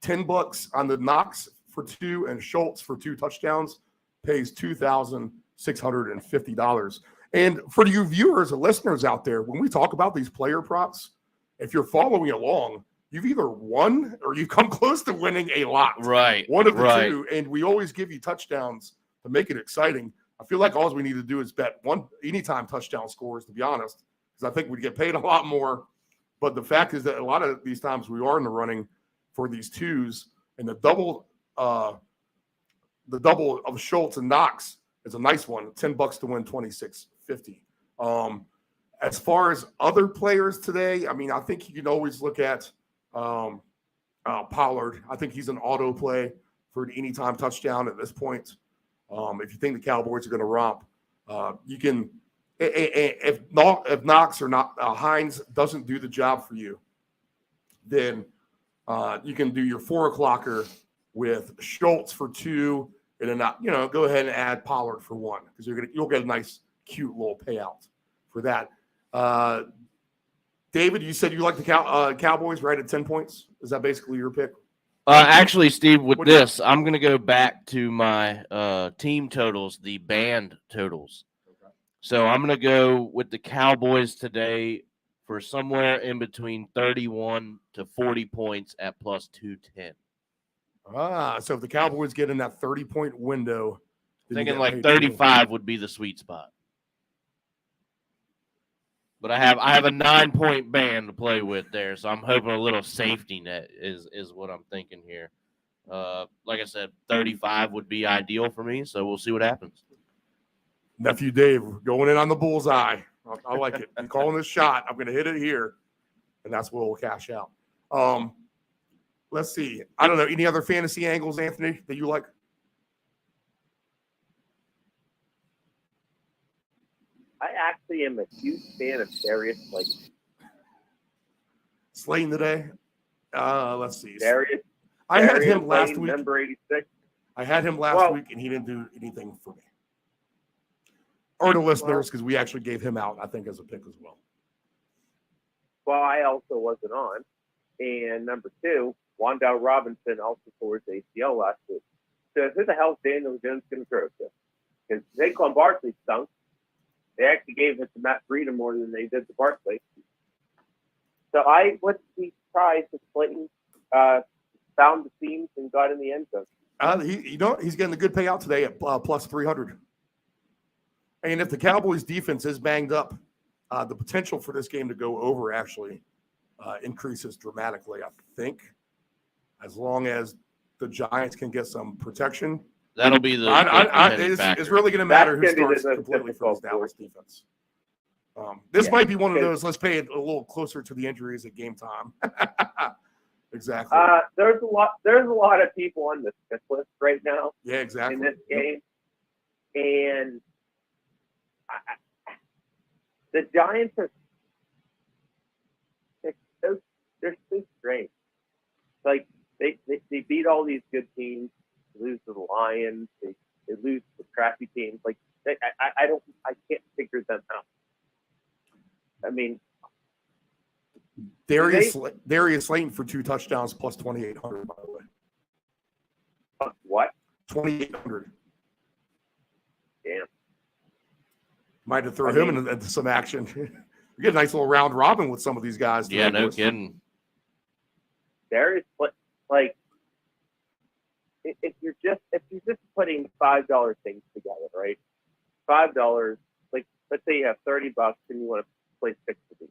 $10 on the Knox for 2 and Schultz for 2 touchdowns pays $2,650. And for you viewers and listeners out there, when we talk about these player props, if you're following along, you've either won or you've come close to winning a lot. Right. One of the two. And we always give you touchdowns to make it exciting. I feel like all we need to do is bet one anytime touchdown scores, to be honest, because I think we'd get paid a lot more. But the fact is that a lot of these times we are in the running for these twos, and the double of Schultz and Knox is a nice one. $10 to win $26.50. As far as other players today, I mean, I think you can always look at Pollard. I think he's an auto play for an anytime touchdown at this point. If you think the Cowboys are going to romp, you can. If Knox or not Hines doesn't do the job for you, then you can do your 4 o'clocker with Schultz for 2, and then go ahead and add Pollard for 1 because you'll get a nice, cute little payout for that. David, you said you like the Cowboys right at 10 points. Is that basically your pick? Actually, Steve, with this, I'm going to go back to my team totals, the band totals. So I'm going to go with the Cowboys today for somewhere in between 31 to 40 points at plus 210. So if the Cowboys get in that 30-point window, thinking like 35 would be the sweet spot. But I have a 9-point band to play with there, so I'm hoping a little safety net is what I'm thinking here. Like I said, 35 would be ideal for me, so we'll see what happens. Nephew Dave going in on the bullseye. I like it. I'm calling this shot. I'm going to hit it here, and that's where we'll cash out. Let's see. I don't know. Any other fantasy angles, Anthony, that you like? I actually am a huge fan of Darius Slayton. Slayton today? Let's see. Darius had him last Slayton, week. Number 86. I had him last week, and he didn't do anything for me. Or the listeners, because we actually gave him out, I think, as a pick as well. Well, I also wasn't on. And number 2, Wan'Dale Robinson also tore his ACL last week. So who the hell is Daniel Jones going to throw to? Because Saquon Barkley stunk. They actually gave it to Matt Breida more than they did to Barkley. So I wouldn't be surprised if Slayton found the seams and got in the end zone. He's getting a good payout today at plus 300. And if the Cowboys' defense is banged up, the potential for this game to go over actually increases dramatically, I think, as long as the Giants can get some protection. That'll be the It's really going to matter who That's gonna be starts the most completely for this difficult Dallas defense. This Yeah, might be one of because- those. Let's pay it a little closer to the injuries at game time. Exactly. There's a lot of people on the sick list right now Yeah, exactly. in this game, and the Giants are they're so strange. Like they beat all these good teams, lose to the Lions, they lose to crappy teams. Like I can't figure them out. I mean, Darius Slayton for 2 touchdowns plus 2,800, by the way. what? 2,800. Damn. Might have thrown him into some action. You get a nice little round robin with some of these guys. Yeah, no kidding. Darius, like, if you're just putting $5 things together, right? $5, like, let's say you have $30 and you want to play 6 of these.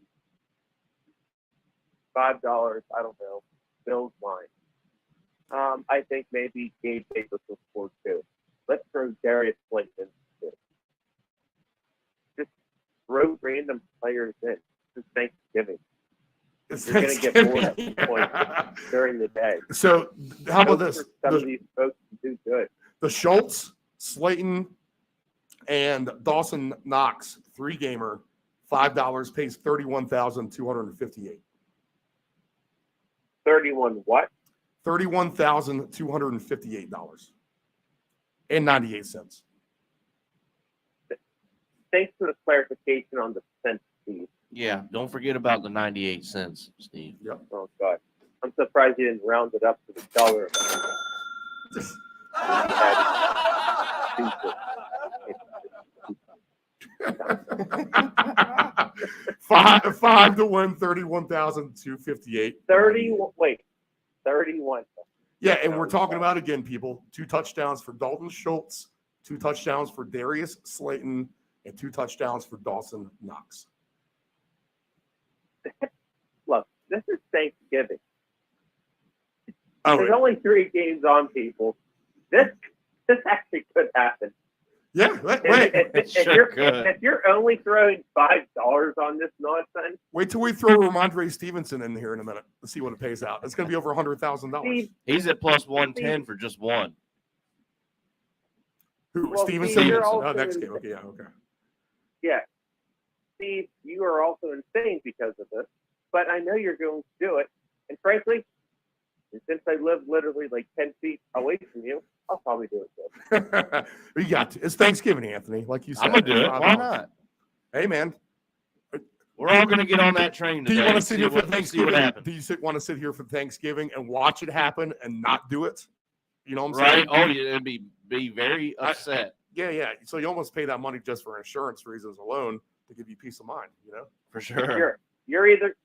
$5, I don't know. Bills line. I think maybe Gabe Davis will score 2. Let's throw Darius Slayton in. Just throw random players in. It's Thanksgiving. You're going to get more points during the day. So how about this? Some of these folks do good. The Schultz, Slayton, and Dawson Knox 3-gamer, $5 pays 31,258. 31 what? $31,258 and 98 cents. Thanks for the clarification on the cent, Steve. Yeah, don't forget about the 98 cents, Steve. Yep. Oh, God. I'm surprised you didn't round it up to the dollar amount. Five to win 31,258. 31. Yeah, and we're talking about, again, people, 2 touchdowns for Dalton Schultz, 2 touchdowns for Darius Slayton, and 2 touchdowns for Dawson Knox. Look, this is Thanksgiving. Oh, There's only 3 games on, people. This actually could happen. yeah, wait If you're only throwing $5 on this nonsense, till we throw Ramondre Stevenson in here in a minute. Let's see what it pays out. It's going to be over $100,000. Steve, He's at plus 110 for just one. Who? Well, Stevenson? Steve, you're Oh, also next in- game. Okay, yeah, okay. yeah. Steve, you are also insane because of this, but I know you're going to do it. And frankly, since I live literally like 10 feet away from you, I'll probably do it too. We got to. It's Thanksgiving, Anthony. Like you said. I'm going to do it. Why not? Hey, man. We're all going to get on that train Do today. you want to sit here for See what Thanksgiving? happens. Do you want to sit here for Thanksgiving and watch it happen and not do it? You know what I'm Right? saying? Oh, you'd be very upset. Yeah. So you almost pay that money just for insurance reasons alone to give you peace of mind, you know? For sure. You're either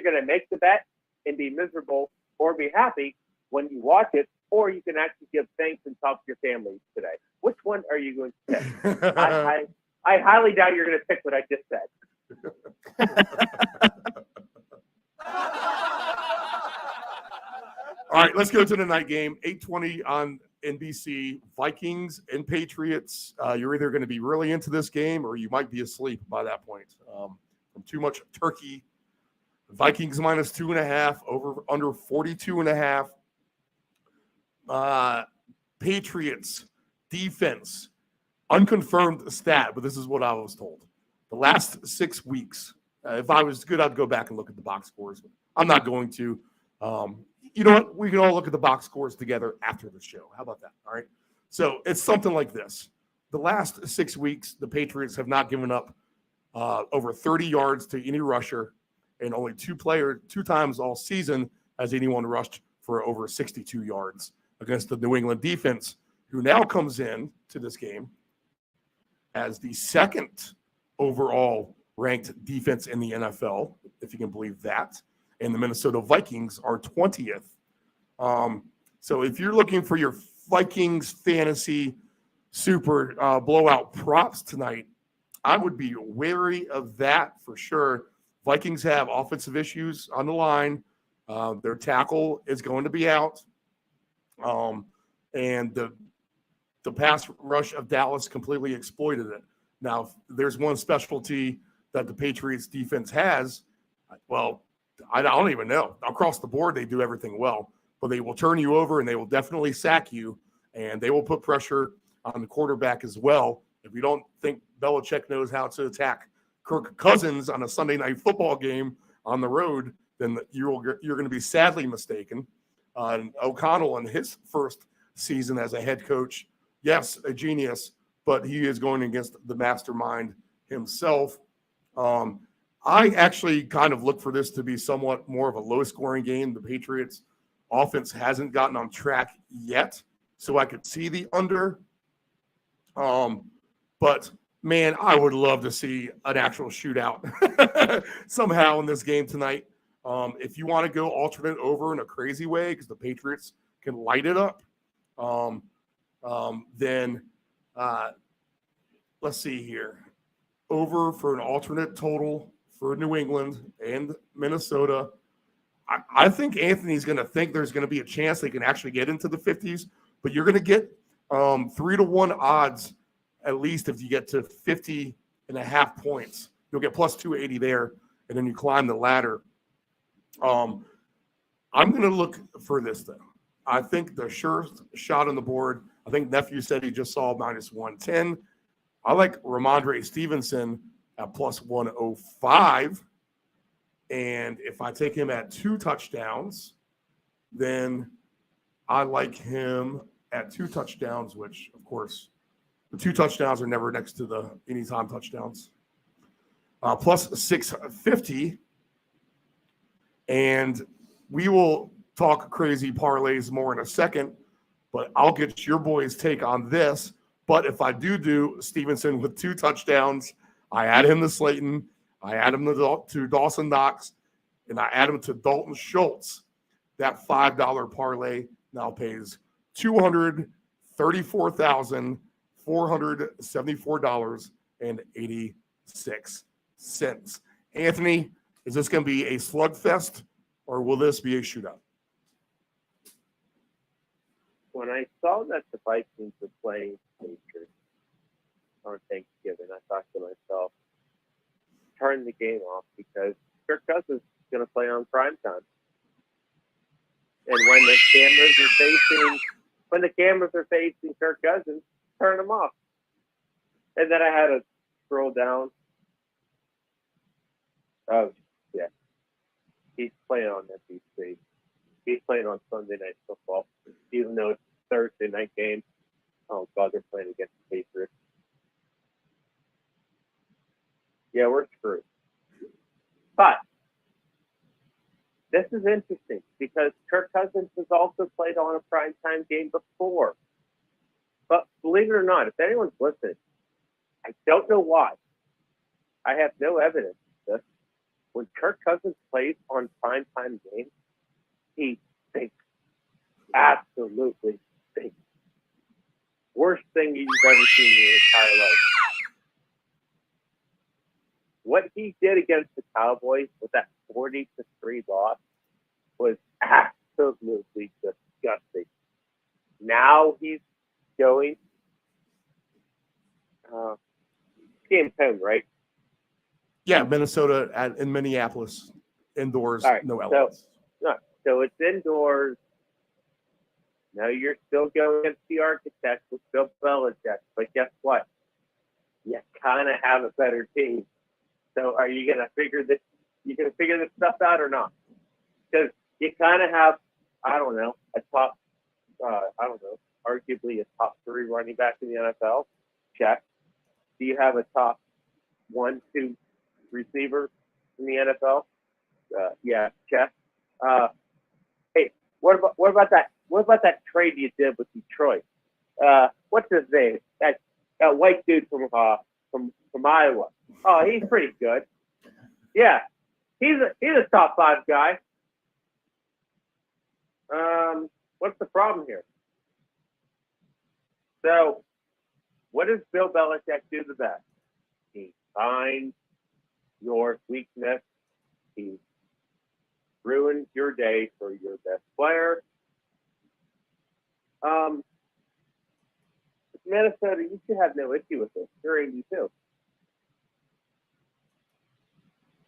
going to make the bet and be miserable or be happy when you watch it, or you can actually give thanks and talk to your family today. Which one are you going to pick? I highly doubt you're going to pick what I just said. All right, let's go to the night game. 8:20 on NBC. Vikings and Patriots. You're either going to be really into this game or you might be asleep by that point. From too much turkey. Vikings minus 2.5, over under 42.5. Patriots defense, unconfirmed stat, but this is what I was told. The last 6 weeks, if I was good, I'd go back and look at the box scores. But I'm not going to. You know what? We can all look at the box scores together after the show. How about that? All right. So it's something like this. The last 6 weeks, the Patriots have not given up over 30 yards to any rusher, and only 2 times all season has anyone rushed for over 62 yards against the New England defense, who now comes in to this game as the 2nd overall ranked defense in the NFL, if you can believe that. And the Minnesota Vikings are 20th. So if you're looking for your Vikings fantasy super blowout props tonight, I would be wary of that for sure. Vikings have offensive issues on the line. Their tackle is going to be out. And the pass rush of Dallas completely exploited it. Now, if there's one specialty that the Patriots defense has, well, I don't even know. Across the board, they do everything well, but they will turn you over and they will definitely sack you, and they will put pressure on the quarterback as well. If you don't think Belichick knows how to attack Kirk Cousins on a Sunday night football game on the road, then you're going to be sadly mistaken. O'Connell in his first season as a head coach, yes, a genius, but he is going against the mastermind himself. I actually kind of look for this to be somewhat more of a low-scoring game. The Patriots' offense hasn't gotten on track yet, so I could see the under. But, man, I would love to see an actual shootout somehow in this game tonight. If you want to go alternate over in a crazy way because the Patriots can light it up, then let's see here. Over for an alternate total for New England and Minnesota. I think Anthony's going to think there's going to be a chance they can actually get into the 50s, but you're going to get 3-1 odds at least if you get to 50.5 points. You'll get plus 280 there, and then you climb the ladder. I'm going to look for this, though. I think the surest shot on the board, I think Nephew said he just saw minus 110. I like Ramondre Stevenson at plus 105. And if I take him at 2 touchdowns, then I like him at 2 touchdowns, which, of course, the 2 touchdowns are never next to the anytime touchdowns. Plus 650. And we will talk crazy parlays more in a second, but I'll get your boys' take on this. But if I do Stevenson with 2 touchdowns, I add him to Slayton, I add him to Dawson Knox, and I add him to Dalton Schultz. That $5 parlay now pays $234,474.86. Anthony, is this going to be a slugfest, or will this be a shootout? When I saw that the Vikings were playing Patriots on Thanksgiving, I thought to myself, turn the game off because Kirk Cousins is going to play on primetime. And when the cameras are facing Kirk Cousins, turn them off. And then I had to scroll down. Oh, yeah. He's playing on NBC. He's playing on Sunday Night Football, even though it's a Thursday night game. Oh, God, they're playing against the Patriots. Yeah, we're screwed. But this is interesting because Kirk Cousins has also played on a primetime game before. But believe it or not, if anyone's listening, I don't know why. I have no evidence of this. When Kirk Cousins plays on primetime games, he stinks. Absolutely stinks. Worst thing you've ever seen in your entire life. What he did against the Cowboys with that 40-3 loss was absolutely disgusting. Now he's going game's home, right? Yeah, Minnesota in Minneapolis, indoors, All right, no elements. So it's indoors. Now you're still going against the architect with Bill Belichick, but guess what? You kind of have a better team. So are you gonna figure this? You gonna figure this stuff out or not? Because you kind of have, I don't know, a top, arguably a top 3 running back in the NFL. Check. Do you have a top 1, 2 receiver in the NFL? Yeah, check. Hey, what about that? What about that trade you did with Detroit? What's his name? That white dude from Iowa. Oh, he's pretty good. Yeah, he's a top 5 guy. What's the problem here? So, what does Bill Belichick do the best? He finds your weakness. He ruins your day for your best player. Minnesota, you should have no issue with this. They're 82.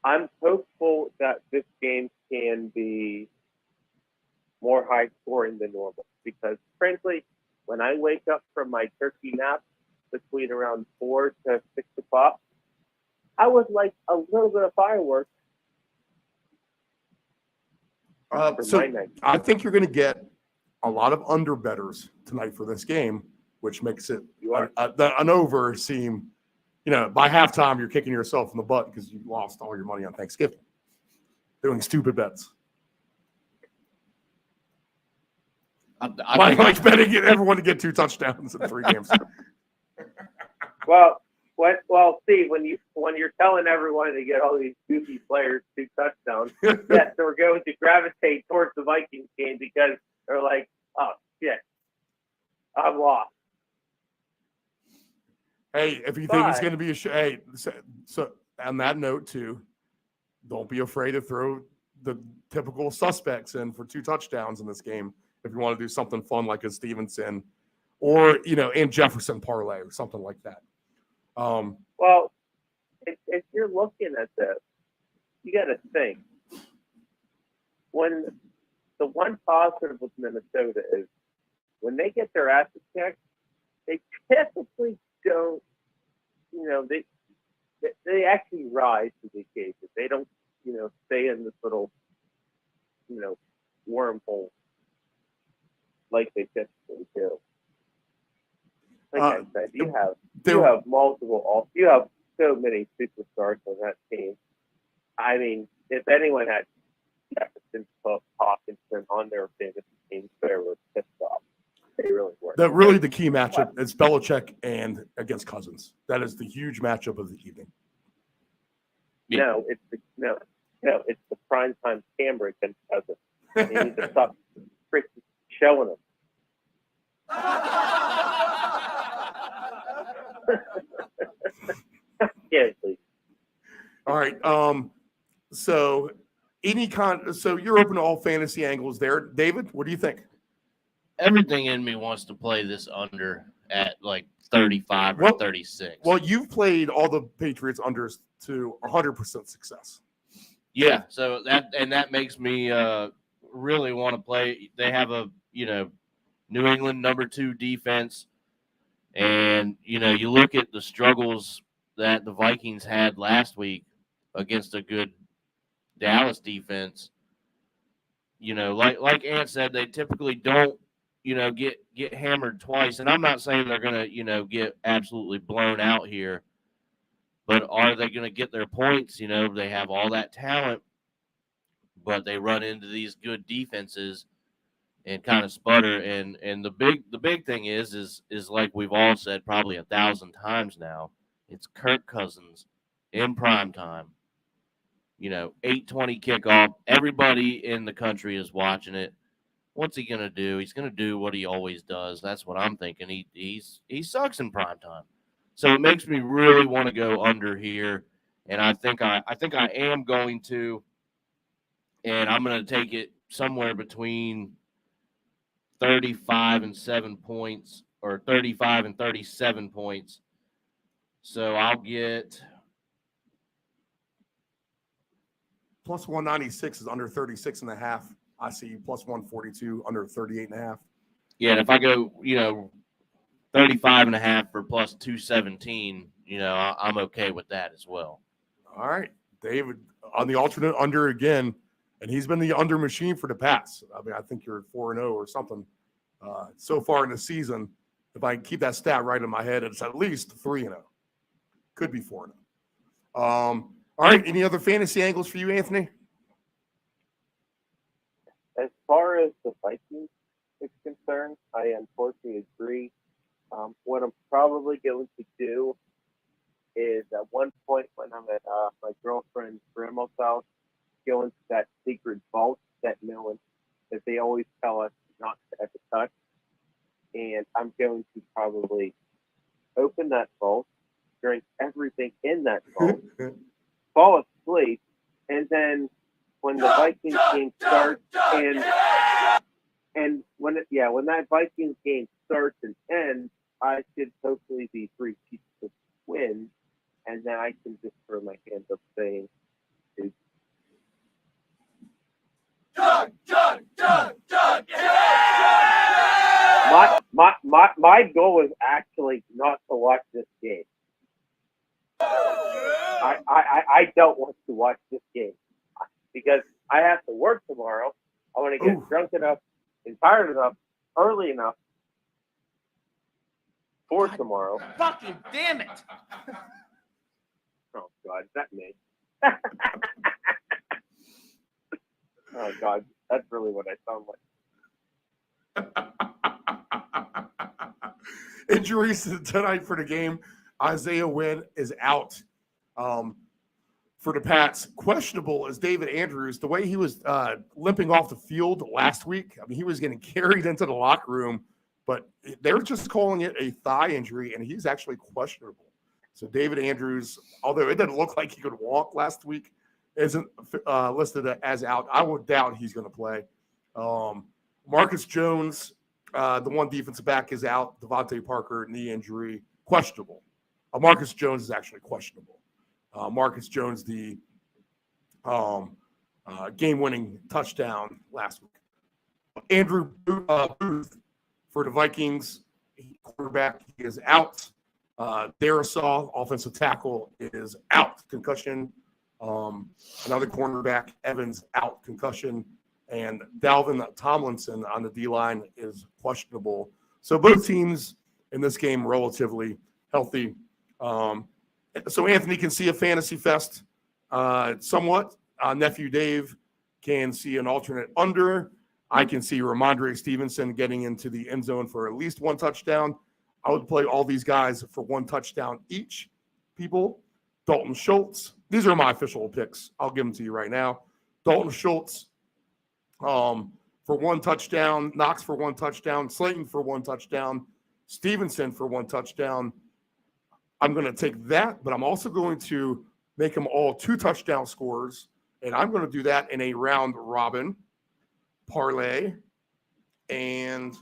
I'm hopeful that this game can be more high scoring than normal because, frankly, when I wake up from my turkey nap between around 4 to 6 o'clock, I would like a little bit of fireworks for my night. I think you're going to get a lot of underbetters tonight for this game, which makes it an over seem, by halftime you're kicking yourself in the butt because you lost all your money on Thanksgiving doing stupid bets. I like betting everyone to get 2 touchdowns in 3 games. Well, Steve, when you're telling everyone to get all these goofy players 2 touchdowns, yes, they're going to gravitate towards the Vikings game because they're like, oh shit, I'm lost. Hey, if you think it's going to be so on that note too, don't be afraid to throw the typical suspects in for 2 touchdowns in this game if you want to do something fun like a Stevenson or and Jefferson parlay or something like that. Well, if you're looking at this, you got to think. When the one positive with Minnesota is when they get their asses kicked, they typically don't. They actually rise to the occasion. They don't, stay in this little, wormhole like they typically do. Like I said, you have so many superstars on that team. I mean, if anyone had Jefferson, Cook, Hawkinson on their fantasy team, they were pissed off. They really were. The key matchup is Belichick and against Cousins. That is the huge matchup of the evening. No, it's the primetime camera against Cousins. They need to stop freaking showing them. Yeah, please. All right. So you're open to all fantasy angles there. David, what do you think? Everything in me wants to play this under at like 35 or 36. Well, you've played all the Patriots unders to 100% success. Yeah, so that makes me really want to play. They have a New England number 2 defense, and you look at the struggles that the Vikings had last week against a good Dallas defense. Like Ant said, they typically don't get hammered twice, and I'm not saying they're gonna get absolutely blown out here. But are they going to get their points? They have all that talent, but they run into these good defenses and kind of sputter. And the big thing is like we've all said probably 1,000 times now. It's Kirk Cousins in prime time. 8:20 kickoff. Everybody in the country is watching it. What's he going to do? He's going to do what he always does. That's what I'm thinking. He sucks in prime time. So it makes me really want to go under here, and I think I am going to, and I'm going to take it somewhere between 35 and 7 points, or 35 and 37 points. So I'll get plus 196 is under 36.5. I see plus 142 under 38.5. Yeah, and if I go 35.5 for plus 217, I'm okay with that as well. All right. David, on the alternate under again, and he's been the under machine for the past. I mean, I think you're 4-0 or something so far in the season. If I can keep that stat right in my head, it's at least 3-0. Could be 4-0. All right. Any other fantasy angles for you, Anthony? As far as the Vikings is concerned, I unfortunately agree. What I'm probably going to do is at one point when I'm at my girlfriend's grandma's house, go into that secret vault that they always tell us not to ever touch. And I'm going to probably open that vault, drink everything in that vault, fall asleep, and then when the Vikings game starts and And when that Vikings game starts and ends, I should hopefully be 3 pieces of win, and then I can just throw my hands up saying, My goal is actually not to watch this game. I don't want to watch this game because I have to work tomorrow. I want to get drunk enough and tired enough early enough for tomorrow. Fucking damn it! Oh God, is that me? Oh God, that's really what I sound like. Injuries tonight for the game. Isaiah Wynn is out for the Pats. Questionable is David Andrews. The way he was limping off the field last week, I mean, he was getting carried into the locker room, but they're just calling it a thigh injury, and he's actually questionable. So David Andrews, although it didn't look like he could walk last week, isn't listed as out. I would doubt he's going to play. Marcus Jones, the one defensive back, is out. Devontae Parker, knee injury, questionable. Marcus Jones is actually questionable. Marcus Jones, the game-winning touchdown last week. Andrew Booth for the Vikings, quarterback, he is out. Darisaw, offensive tackle, is out, concussion. Another cornerback, Evans, out, concussion. And Dalvin Tomlinson on the D-line is questionable. So both teams in this game relatively healthy. So Anthony can see a fantasy fest somewhat. Nephew Dave can see an alternate under. I can see Ramondre Stevenson getting into the end zone for at least one touchdown. I would play all these guys for one touchdown each. People, Dalton Schultz. These are my official picks. I'll give them to you right now. Dalton Schultz for one touchdown. Knox for one touchdown. Slayton for one touchdown. Stevenson for one touchdown. I'm going to take that, but I'm also going to make them all 2 touchdown scorers, and I'm going to do that in a round robin parlay, and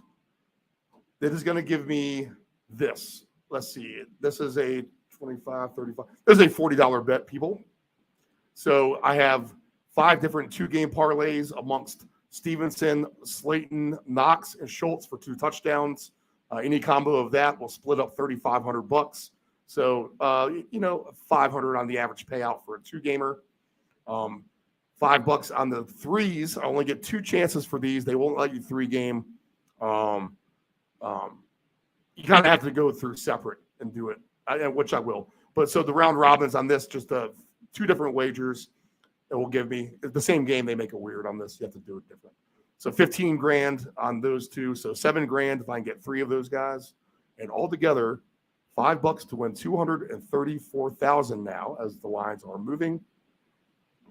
that is going to give me this. Let's see. This is a 25, 35. This is a $40 bet, people. So I have 5 different 2-game parlays amongst Stevenson, Slayton, Knox, and Schultz for 2 touchdowns. Any combo of that will split up $3,500. So, $500 on the average payout for a 2-gamer. $5 on the threes. I only get 2 chances for these. They won't let you 3-game. You kind of have to go through separate and do it, which I will. But so the round robins on this, just 2 different wagers. It will give me the same game. They make it weird on this. You have to do it different. So $15,000 on those 2. So $7,000 if I can get 3 of those guys, and altogether $5 to win $234,000 now as the lines are moving.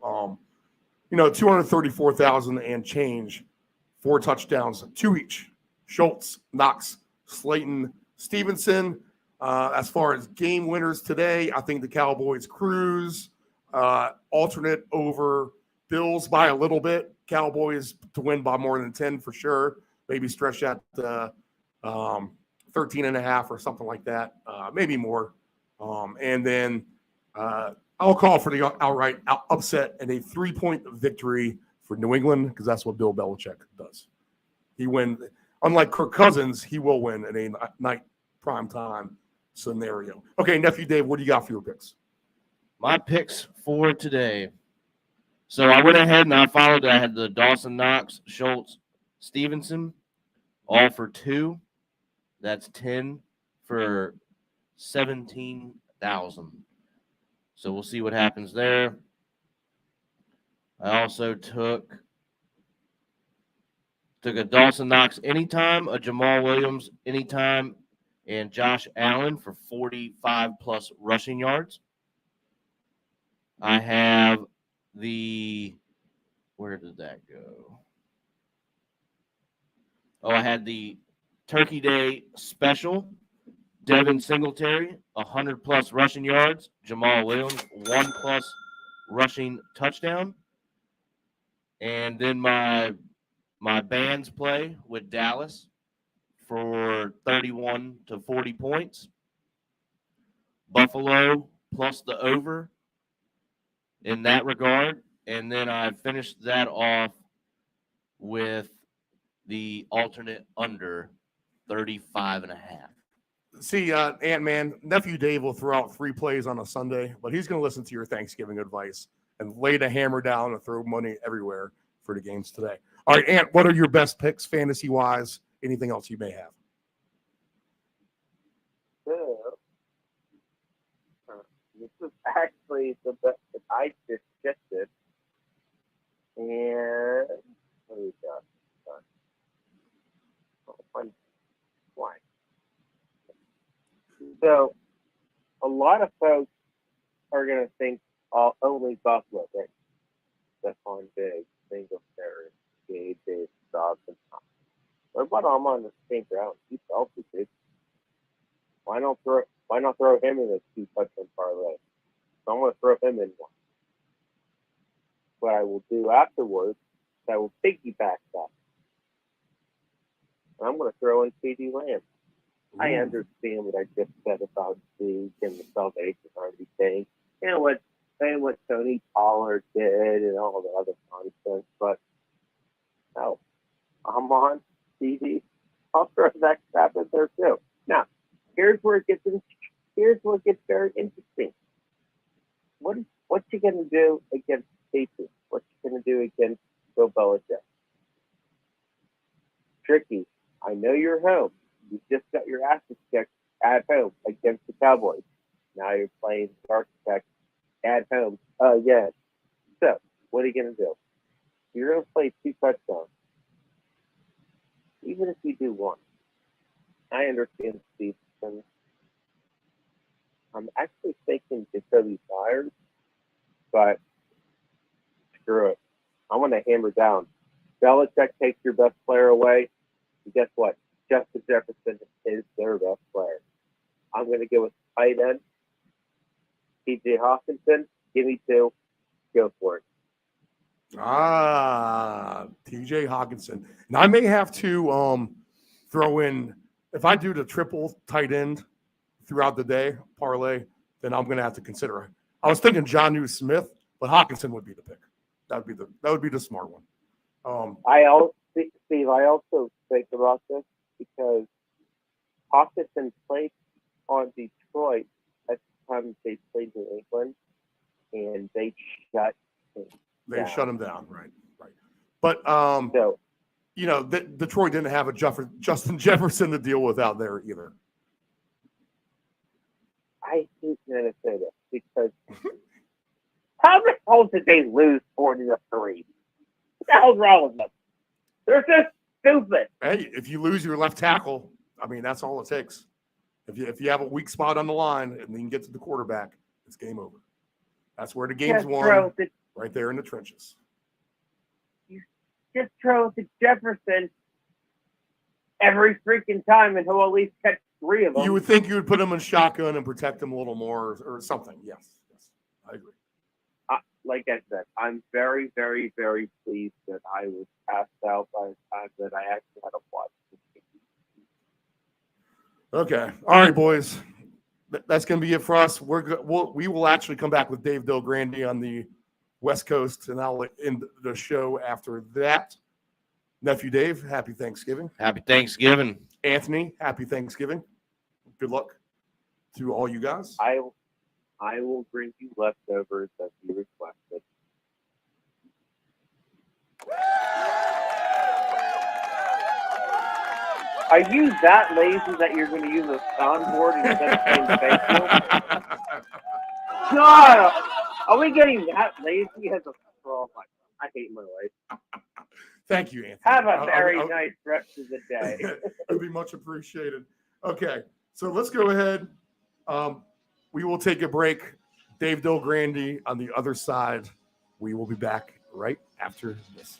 $234,000 and change, 4 touchdowns, 2 each. Schultz, Knox, Slayton, Stevenson. As far as game winners today, I think the Cowboys cruise. Alternate over Bills by a little bit. Cowboys to win by more than 10 for sure. Maybe stretch out 13.5 or something like that. Maybe more. And then I'll call for the outright upset and a 3-point victory for New England because that's what Bill Belichick does. He wins. Unlike Kirk Cousins, he will win in a night prime time scenario. Okay, Nephew Dave, what do you got for your picks? My picks for today. So I went ahead and I followed. I had the Dawson, Knox, Schultz, Stevenson, all for 2. That's 10 for 17,000. So we'll see what happens there. I also took a Dawson Knox anytime, a Jamal Williams anytime, and Josh Allen for 45+ rushing yards. I have where did that go? Oh, I had the Turkey Day special. Devin Singletary, 100+ rushing yards. Jamal Williams, 1+ rushing touchdown. And then my my bands play with Dallas for 31 to 40 points. Buffalo plus the over in that regard. And then I finished that off with the alternate under 35 and a half. See, Ant-Man, Nephew Dave will throw out 3 plays on a Sunday, but he's going to listen to your Thanksgiving advice and lay the hammer down and throw money everywhere for the games today. All right, Ant, what are your best picks fantasy-wise? Anything else you may have? This is actually the best that I just shifted. And what do we got? Why? So, a lot of folks are going to think only Buffalo, right? Stephon Diggs, Singletary, Gabe Davis, Dobson. What about I'm on the same ground? He's healthy, dude. Why not throw him in a 2-touchdown parlay? So I'm going to throw him in one. What I will do afterwards is I will piggyback that. And I'm going to throw in CD Lamb. I understand what I just said about Zeke and the Salvation Army thing, and what Tony Pollard did and all the other nonsense, but no, I'm on CD. I'll throw that crap in there too. Now, here's where it gets very interesting. What you gonna do against Patriots? What you gonna do against Bill Belichick? Tricky. I know you're home. You just got your asses kicked at home against the Cowboys. Now you're playing the Architects at home again. So, what are you going to do? You're going to play 2 touchdowns. Even if you do 1. I understand Stevenson. I'm actually thinking Jacoby Myers, but screw it. I'm going to hammer down. Belichick takes your best player away. And guess what? Justin Jefferson is their best player. I'm going to go with tight end. T.J. Hawkinson, give me 2. Go for it. T.J. Hawkinson. And I may have to throw in, if I do the triple tight end throughout the day parlay, then I'm going to have to consider it. I was thinking Jonnu Smith, but Hawkinson would be the pick. That would be the smart one. I also think about this because Hawkinson played on Detroit at the time they played New England, and they shut him down. Shut him down, right. But Detroit didn't have a Justin Jefferson to deal with out there either. I hate to say this because how the hell did they lose 40-3? What the hell's wrong with them? They're just stupid. Hey, if you lose your left tackle, I mean, that's all it takes. If you have a weak spot on the line and then you get to the quarterback, it's game over. That's where the game's won, right there in the trenches. You just throw to Jefferson every freaking time, and he'll at least catch 3 of them. You would think you would put him in shotgun and protect him a little more or something. Yes, I agree. Like I said, I'm very, very, very pleased that I was passed out by the time that I actually had to watch this game. Okay. All right, boys. That's going to be it for us. We will actually come back with Dave Del Grande on the West Coast, and I'll end the show after that. Nephew Dave, happy Thanksgiving. Happy Thanksgiving. Anthony, happy Thanksgiving. Good luck to all you guys. I will bring you leftovers as you requested. Are you that lazy that you're going to use a soundboard instead of saying thank you? God, are we getting that lazy as a oh my, I hate my life. Thank you, Anthony. Have a very nice rest of the day. It'd be much appreciated. Okay, so let's go ahead. We will take a break. Dave Del Grande on the other side. We will be back right after this.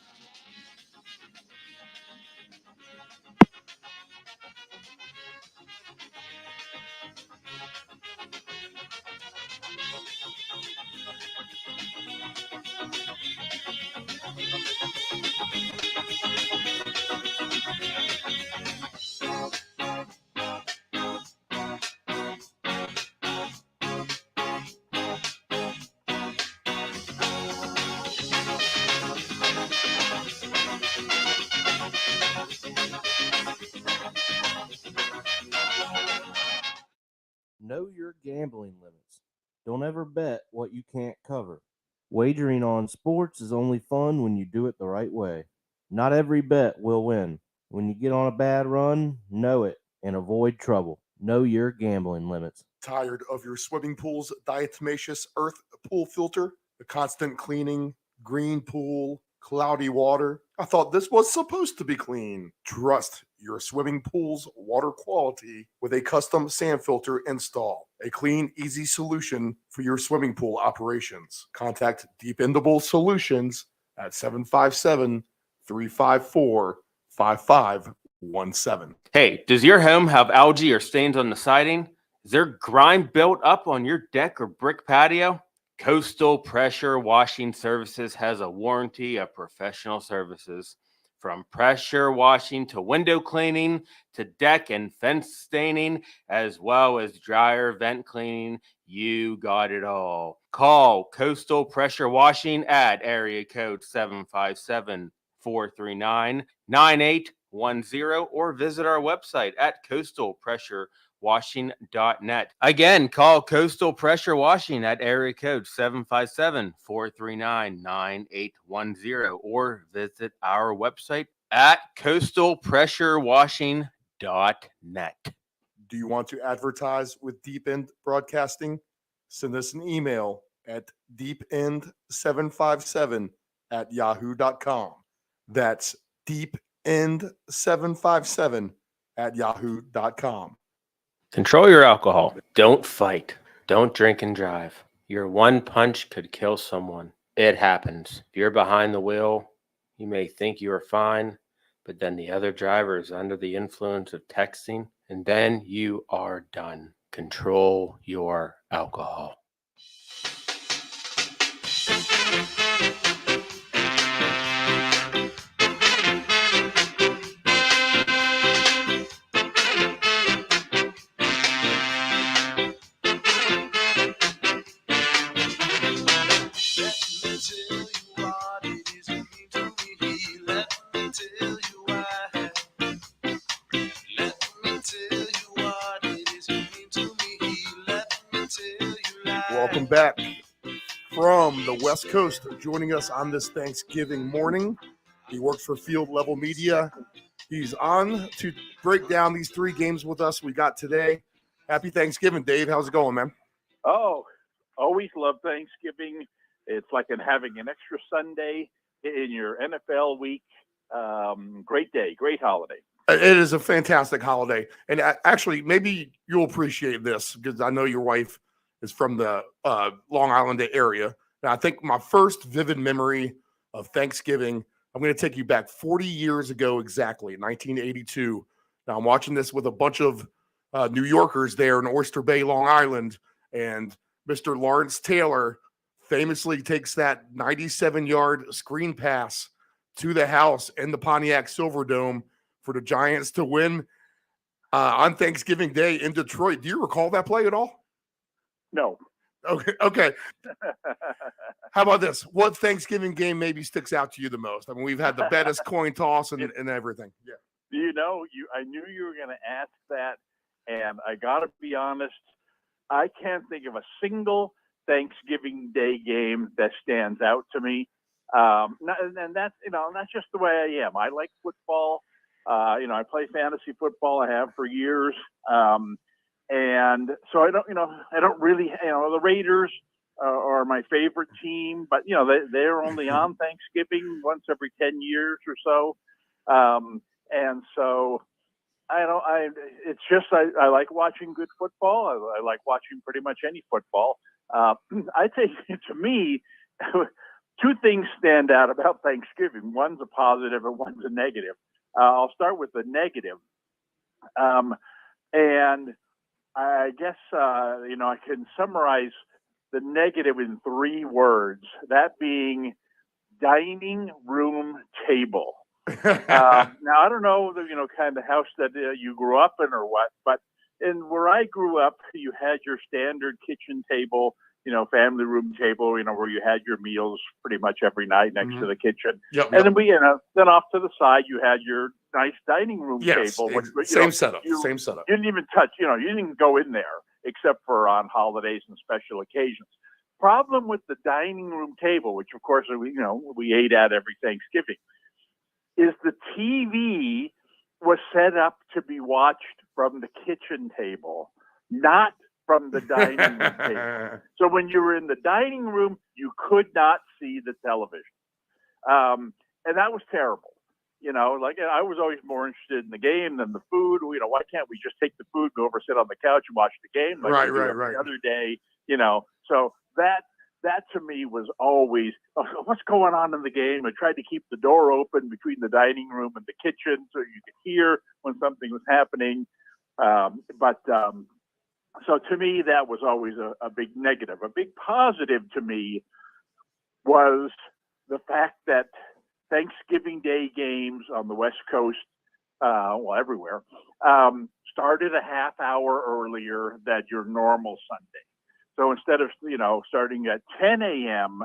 Know your gambling limits. Don't ever bet what you can't cover. Wagering on sports is only fun when you do it the right way. Not every bet will win. When you get on a bad run, know it and avoid trouble. Know your gambling limits. Tired of your swimming pool's diatomaceous earth pool filter? The constant cleaning, green pool, cloudy water? I thought this was supposed to be clean. Trust your swimming pool's water quality with a custom sand filter install. A clean, easy solution for your swimming pool operations. Contact Dependable Solutions at 757-354-5517. Hey, does your home have algae or stains on the siding? Is there grime built up on your deck or brick patio? Coastal Pressure Washing Services has a warranty of professional services. From pressure washing to window cleaning to deck and fence staining, as well as dryer vent cleaning, you got it all. Call Coastal Pressure Washing at area code 757-439-9810 or visit our website at coastalpressurewashing.net. Again, call Coastal Pressure Washing at area code 757-439-9810 or visit our website at coastalpressurewashing.net. Do you want to advertise with Deep End Broadcasting? Send us an email at deepend757@yahoo.com. That's deepend757@yahoo.com. Control your alcohol. Don't fight. Don't drink and drive. Your one punch could kill someone. It happens. If you're behind the wheel, you may think you are fine, but then the other driver is under the influence of texting, and then you are done. Control your alcohol. Welcome back from the West Coast. Joining us on this Thanksgiving morning, he works for Field Level Media. He's on to break down these three games with us we got today. Happy Thanksgiving, Dave. How's it going, man? Oh, always love Thanksgiving. It's like having an extra Sunday in your NFL week. Great day, great holiday. It is a fantastic holiday. And actually, maybe you'll appreciate this because I know your wife is from the Long Island area. And I think my first vivid memory of Thanksgiving, I'm going to take you back 40 years ago exactly, 1982. Now, I'm watching this with a bunch of New Yorkers there in Oyster Bay, Long Island, and Mr. Lawrence Taylor famously takes that 97-yard screen pass to the house in the Pontiac Silverdome for the Giants to win on Thanksgiving Day in Detroit. Do you recall that play at all? No. Okay. How about this? What Thanksgiving game maybe sticks out to you the most? I mean, we've had the Bettis coin toss and everything. Yeah. You know, I knew you were going to ask that, and I got to be honest, I can't think of a single Thanksgiving Day game that stands out to me. And that's, that's just the way I am. I like football. I play fantasy football. I have for years. And so I don't really, the Raiders are my favorite team, but they're only on Thanksgiving once every 10 years or so. And so I like watching good football. I like watching pretty much any football. I think to me, two things stand out about Thanksgiving. One's a positive and one's a negative. I'll start with the negative. And I guess, I can summarize the negative in 3 words, that being dining room table. Now, I don't know, kind of house that you grew up in or what, but where I grew up, you had your standard kitchen table, family room table, where you had your meals pretty much every night next to the kitchen. Yep. And then then off to the side, you had your nice dining room table. Same setup. You didn't even touch, you didn't even go in there. except for on holidays and special occasions. Problem with the dining room table, which of course we ate at every Thanksgiving, is the TV was set up to be watched from the kitchen table, not from the dining room table. So when you were in the dining room, you could not see the television. And that was terrible. I was always more interested in the game than the food. Why can't we just take the food, go over, sit on the couch and watch the game like we do every other day? So that to me was always, what's going on in the game? I tried to keep the door open between the dining room and the kitchen so you could hear when something was happening. So to me, that was always a big negative. A big positive to me was the fact that Thanksgiving Day games on the West Coast, everywhere, started a half hour earlier than your normal Sunday. So instead of, starting at 10 a.m.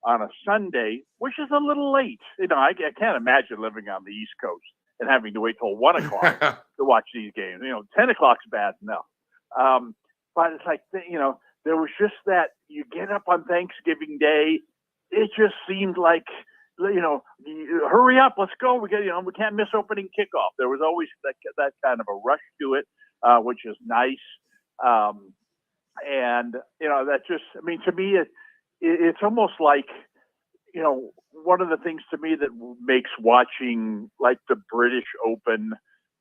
on a Sunday, which is a little late, I can't imagine living on the East Coast and having to wait till 1 o'clock to watch these games. 10 o'clock's bad enough. But it's like, there was just that you get up on Thanksgiving Day. It just seemed like, hurry up, let's go. We can't miss opening kickoff. There was always that kind of a rush to it, which is nice. And, that just, to me, it's almost like, one of the things to me that makes watching like the British Open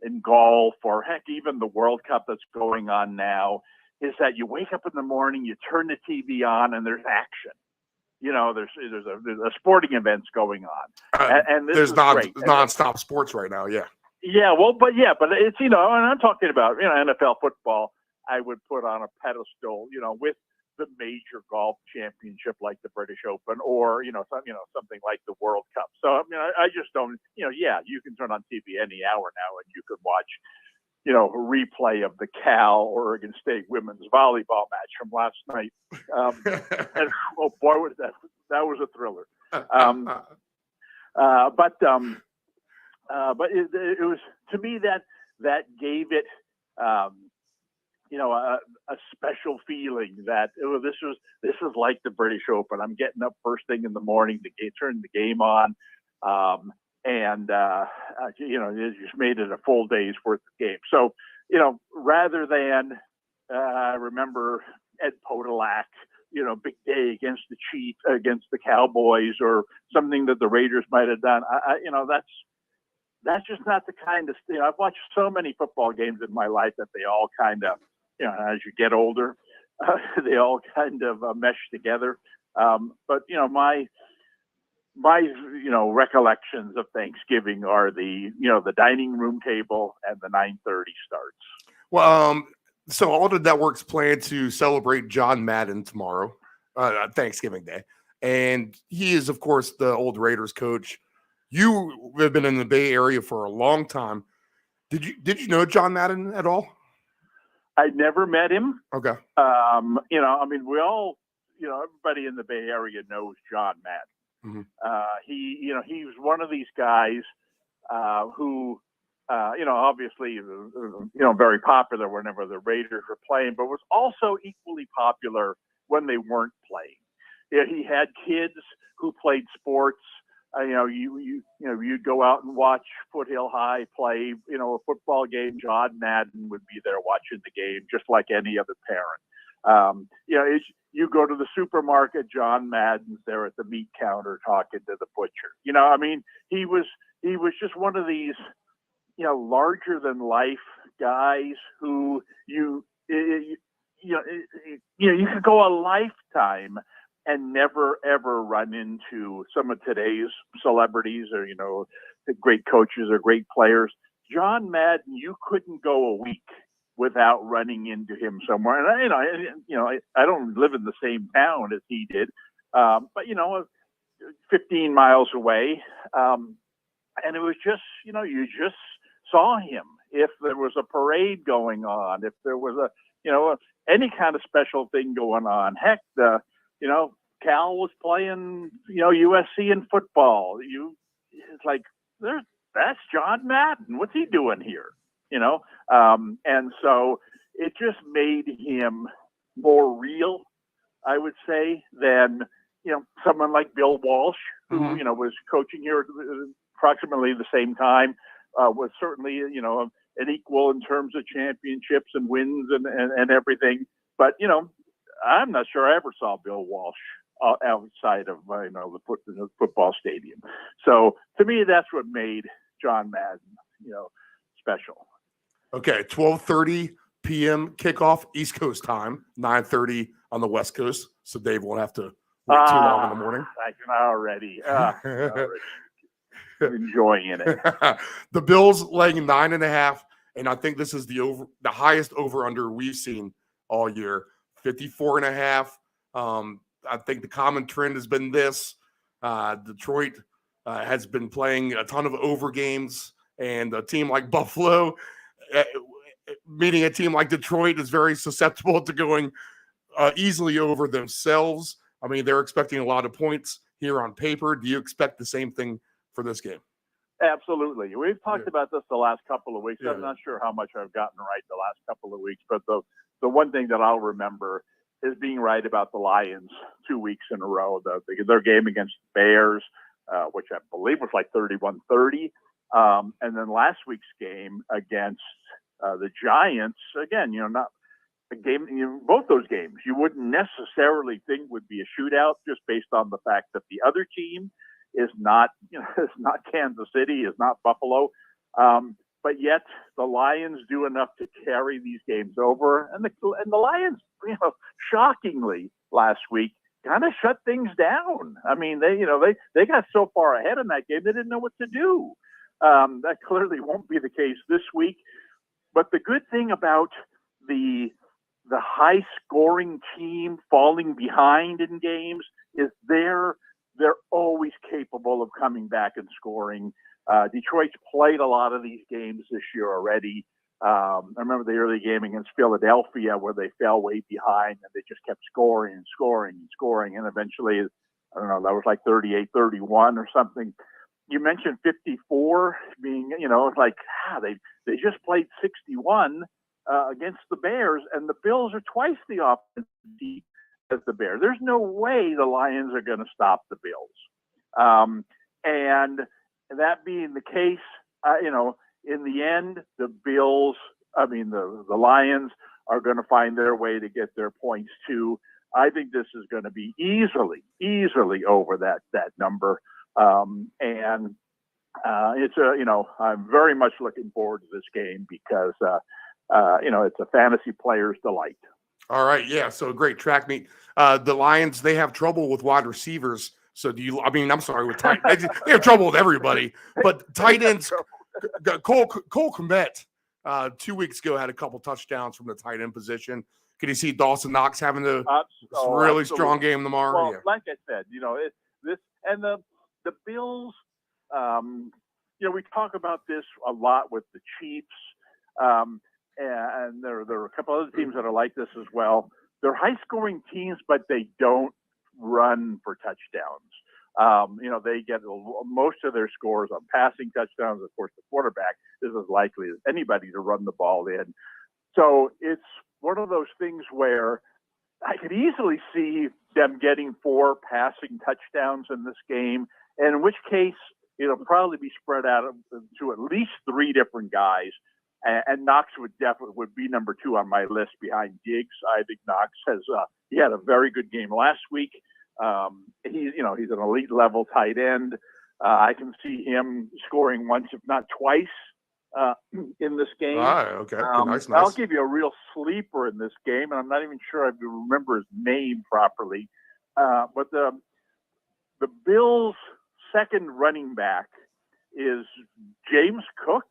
in golf, or heck, even the World Cup that's going on now, is that you wake up in the morning, you turn the TV on, and there's action. There's a sporting events going on, and this there's is great. Great. Non-stop sports right now. Yeah. Yeah, but it's and I'm talking about NFL football. I would put on a pedestal, with the major golf championship like the British Open, or something like the World Cup. So I just don't. You can turn on TV any hour now, and you can watch a replay of the Cal Oregon State women's volleyball match from last night. And oh boy, was that was a thriller. But it was, to me, that gave it a special feeling that this is like the British Open. I'm getting up first thing in the morning to turn the game on. It just made it a full day's worth of game. So, rather than, I remember Ed Podolak, big day against the Chiefs, against the Cowboys, or something that the Raiders might have done. That's just not the kind of, I've watched so many football games in my life that they all kind of, as you get older, they all kind of mesh together. But my recollections of Thanksgiving are the dining room table and the 9:30 starts. Well, so all the networks plan to celebrate John Madden tomorrow, Thanksgiving Day, and he is, of course, the old Raiders coach. You have been in the Bay Area for a long time. Did you know John Madden at all? I never met him. Okay. We all, everybody in the Bay Area knows John Madden. Mm-hmm. He was one of these guys who, obviously, very popular whenever the Raiders were playing, but was also equally popular when they weren't playing. He had kids who played sports. You'd go out and watch Foothill High play, a football game. John Madden would be there watching the game, just like any other parent. You go to the supermarket, John Madden's there at the meat counter talking to the butcher. He was just one of these, larger than life guys who you could go a lifetime and never, ever run into some of today's celebrities or, the great coaches or great players. John Madden, you couldn't go a week without running into him somewhere. And I don't live in the same town as he did, but 15 miles away. And it was just, you just saw him. If there was a parade going on, if there was any kind of special thing going on, heck, Cal was playing, USC in football. It's like, that's John Madden. What's he doing here? And so, it just made him more real, I would say, than, someone like Bill Walsh, who, was coaching here at approximately the same time, was certainly, an equal in terms of championships and wins and everything. But, I'm not sure I ever saw Bill Walsh outside of, the football stadium. So to me, that's what made John Madden, special. Okay, 12:30 p.m. kickoff East Coast time, 9:30 on the West Coast. So Dave won't have to wait too long in the morning. I can already enjoying it. The Bills laying 9.5, and I think this is the highest over/under we've seen all year, 54.5. I think the common trend has been this. Detroit has been playing a ton of over games, and a team like Buffalo, meaning a team like Detroit, is very susceptible to going easily over themselves. I mean, they're expecting a lot of points here on paper. Do you expect the same thing for this game? Absolutely. We've talked about this the last couple of weeks. Yeah. I'm not sure how much I've gotten right the last couple of weeks, but the one thing that I'll remember is being right about the Lions 2 weeks in a row. Their game against the Bears, which I believe was like 31-30. And then last week's game against the Giants, again, not a game, both those games you wouldn't necessarily think would be a shootout just based on the fact that the other team is not, is not Kansas City, is not Buffalo. But yet the Lions do enough to carry these games over. And the Lions, shockingly last week kind of shut things down. I mean, they got so far ahead in that game, they didn't know what to do. That clearly won't be the case this week. But the good thing about the high scoring team falling behind in games is they're always capable of coming back and scoring. Detroit's played a lot of these games this year already. I remember the early game against Philadelphia where they fell way behind and they just kept scoring and scoring and scoring. And eventually, I don't know, that was like 38-31 or something. You mentioned 54 being, it's like, they just played 61 against the Bears, and the Bills are twice the offensive team as the Bears. There's no way the Lions are going to stop the Bills. And that being the case, in the end, the Lions are going to find their way to get their points too. I think this is going to be easily over that number. It's I'm very much looking forward to this game because, it's a fantasy player's delight. All right. Yeah. So great track meet. The Lions, they have trouble with wide receivers. So I'm sorry, with tight ends. They have trouble with everybody, but tight ends, Cole Kmet, 2 weeks ago had a couple touchdowns from the tight end position. Can you see Dawson Knox having a really absolutely strong game tomorrow? Well, Yeah. like I said, this and the Bills, we talk about this a lot with the Chiefs, and there are a couple other teams that are like this as well. They're high-scoring teams, but they don't run for touchdowns. They get most of their scores on passing touchdowns. Of course, the quarterback is as likely as anybody to run the ball in. So it's one of those things where I could easily see them getting 4 passing touchdowns in this game, and in which case it'll probably be spread out to at least 3 different guys. And Knox would be number 2 on my list behind Diggs. I think Knox he had a very good game last week. He's an elite level tight end. I can see him scoring once, if not twice, in this game. Okay. Nice. I'll give you a real sleeper in this game, and I'm not even sure I remember his name properly. But the Bills' second running back is James Cook.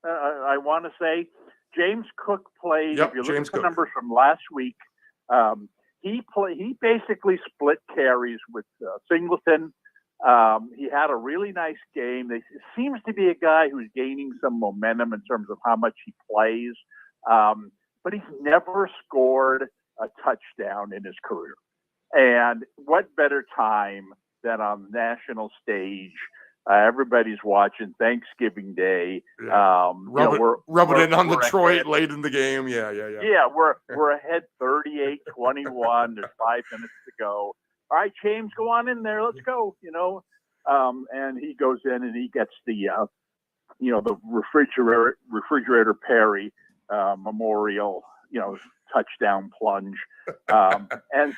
I want to say James Cook played. Yep, if you look James at the Cook. numbers from last week, he basically split carries with Singleton. He had a really nice game. It seems to be a guy who's gaining some momentum in terms of how much he plays, but he's never scored a touchdown in his career. And what better time than on the national stage Everybody's watching Thanksgiving Day. Yeah. Rub it in on we're Detroit ahead. late in the game. Yeah. Yeah, we're ahead 38-21. There's 5 minutes to go. All right, James, go on in there. Let's go. And he goes in and he gets the the refrigerator Perry memorial touchdown plunge, and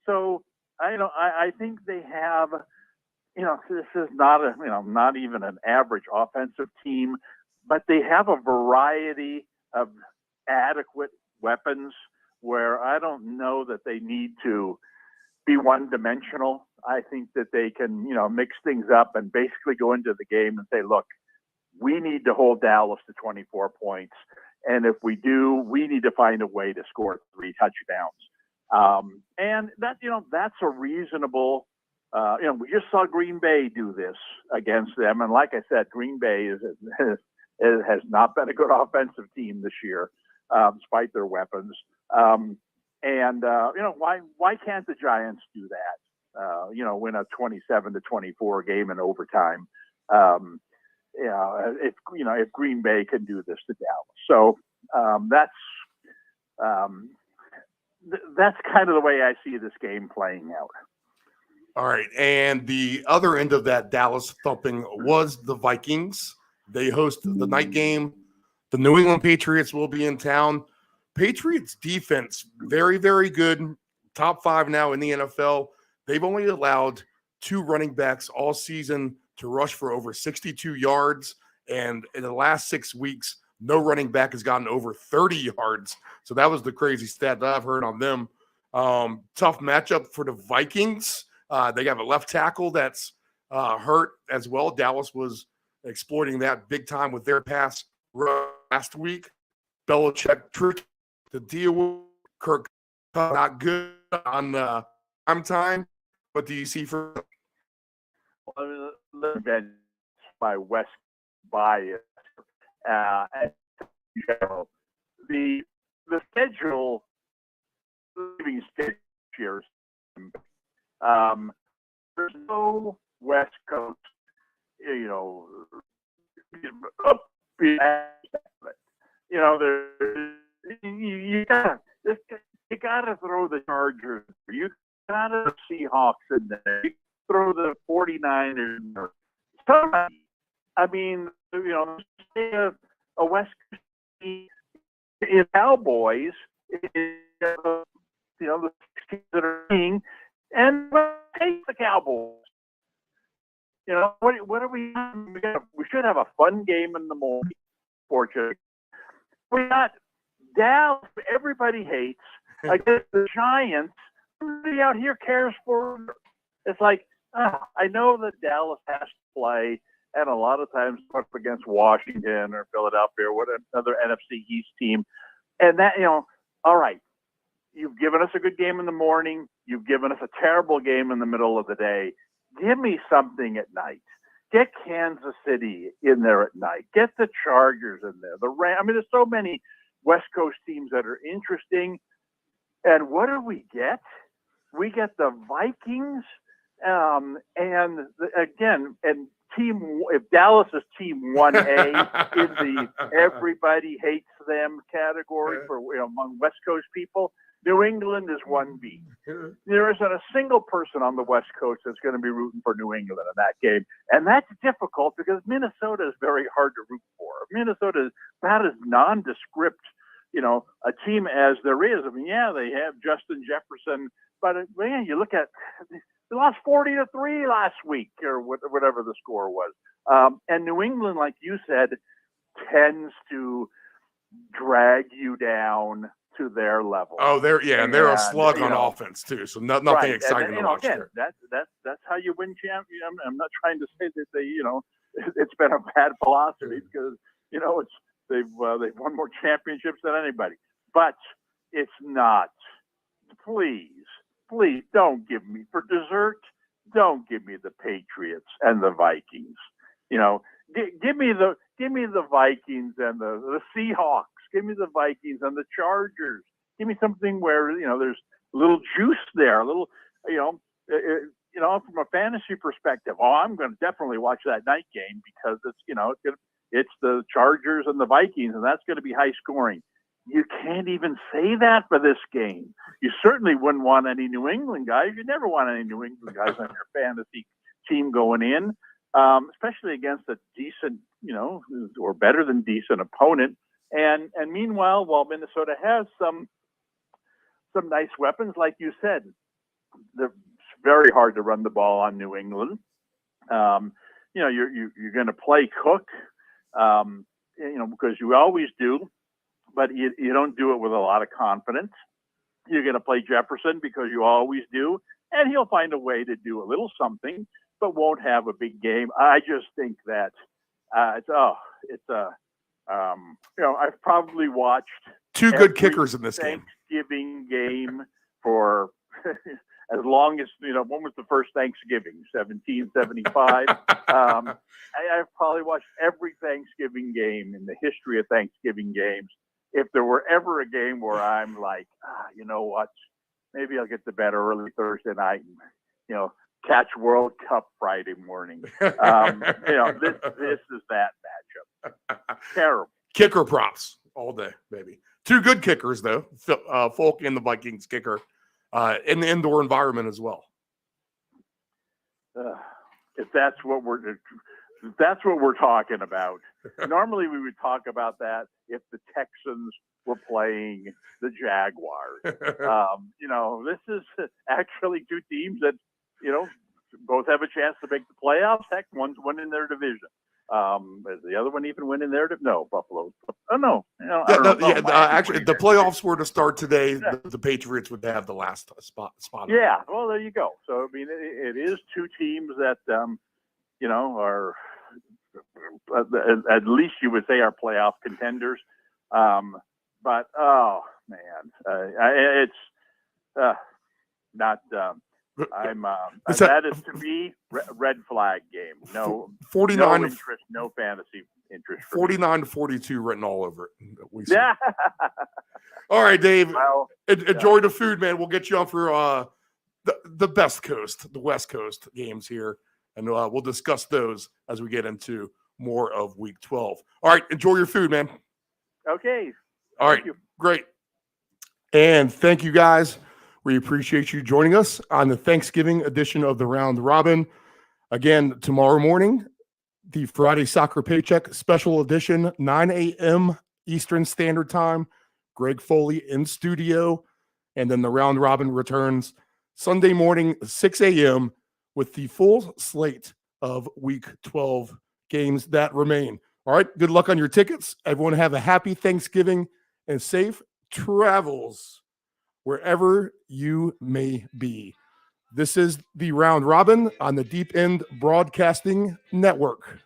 So I think they have, this is not not even an average offensive team, but they have a variety of adequate weapons where I don't know that they need to be one-dimensional. I think that they can, mix things up and basically go into the game and say, look, we need to hold Dallas to 24 points. And if we do, we need to find a way to score 3 touchdowns. And that, that's a reasonable, we just saw Green Bay do this against them. And like I said, Green Bay has not been a good offensive team this year, despite their weapons. Why can't the Giants do that? Win a 27-24 game in overtime. If Green Bay can do this to Dallas. So that's kind of the way I see this game playing out. All right. And the other end of that Dallas thumping was the Vikings. They host the night game. The New England Patriots will be in town. Patriots defense, very, very good. Top 5 now in the NFL. They've only allowed 2 running backs all season to rush for over 62 yards. And in the last 6 weeks, no running back has gotten over 30 yards. So that was the crazy stat that I've heard on them. Tough matchup for the Vikings. They have a left tackle that's hurt as well. Dallas was exploiting that big time with their pass last week. Belichick trick to deal with. Kirk not good on prime time. What do you see for? My West bias. The schedule, leaving years. There's no West Coast, you gotta throw the Chargers. You gotta Seahawks in there. You throw the 49ers in there. I mean, a West Coast team in Cowboys, the teams that are playing, and take the Cowboys. What are we? We should have a fun game in the morning. Fortunately, we got Dallas. Everybody hates against the Giants. Everybody out here cares for. It's like I know that Dallas has to play, and a lot of times up against Washington or Philadelphia or another NFC East team, and that all right. You've given us a good game in the morning. You've given us a terrible game in the middle of the day. Give me something at night. Get Kansas City in there at night. Get the Chargers in there. The Rams. I mean, there's so many West Coast teams that are interesting. And what do we get? We get the Vikings. If Dallas is team 1A in the everybody hates them category for among West Coast people, New England is 1B. There isn't a single person on the West Coast that's going to be rooting for New England in that game. And that's difficult because Minnesota is very hard to root for. Minnesota is about as nondescript, a team as there is. I mean, yeah, they have Justin Jefferson, but man, you look at they lost 40-3 last week or whatever the score was. And New England, like you said, tends to drag you down to their level. Oh, they're a slug on offense too. So nothing right. Exciting to watch again, there. That's how you win champions. I'm not trying to say that they, it's been a bad philosophy because they've won more championships than anybody. But it's not. Please don't give me for dessert. Don't give me the Patriots and the Vikings. Give me the Vikings and the Seahawks. Give me the Vikings and the Chargers. Give me something where there's a little juice there, a little from a fantasy perspective. Oh, I'm going to definitely watch that night game because it's the Chargers and the Vikings, and that's going to be high scoring. You can't even say that for this game. You certainly wouldn't want any New England guys. You never want any New England guys on your fantasy team going in, especially against a decent, or better than decent opponent. And meanwhile, while Minnesota has some nice weapons, like you said, it's very hard to run the ball on New England. You're going to play Cook, because you always do, but you don't do it with a lot of confidence. You're going to play Jefferson because you always do, and he'll find a way to do a little something, but won't have a big game. I just think that I've probably watched Two good kickers in this game. Thanksgiving game for as long as, when was the first Thanksgiving? 1775. I've probably watched every Thanksgiving game in the history of Thanksgiving games. If there were ever a game where I'm like, you know what, maybe I'll get to bed early Thursday night and, catch World Cup Friday morning. This is that matchup. Terrible. Kicker props all day, baby. Two good kickers, though. Folk and the Vikings kicker in the indoor environment as well. If that's what we're talking about. Normally we would talk about that if the Texans were playing the Jaguars. This is actually two teams that, both have a chance to make the playoffs. Heck, one's winning their division. Is the other one even winning their division? No, Buffalo. Oh, no. Actually, if the playoffs were to start today, the Patriots would have the last spot. Yeah, well, there you go. So, I mean, it is two teams that, are at least you would say are playoff contenders. But, oh, man, it's not that is to me red flag game. No, 49 no interest, no fantasy interest. 49-42 written all over it. Yeah. All right, Dave. Well, enjoy the food, man. We'll get you on for the best coast, the West Coast games here, and we'll discuss those as we get into more of Week 12. All right, enjoy your food, man. Okay. All right, great. And thank you, guys. We appreciate you joining us on the Thanksgiving edition of the Round Robin. Again, tomorrow morning, the Friday Soccer Paycheck Special Edition, 9 a.m. Eastern Standard Time. Greg Foley in studio. And then the Round Robin returns Sunday morning, 6 a.m. with the full slate of Week 12 games that remain. All right, good luck on your tickets. Everyone have a happy Thanksgiving and safe travels wherever you may be. This is the Round Robin on the Deep End Broadcasting Network.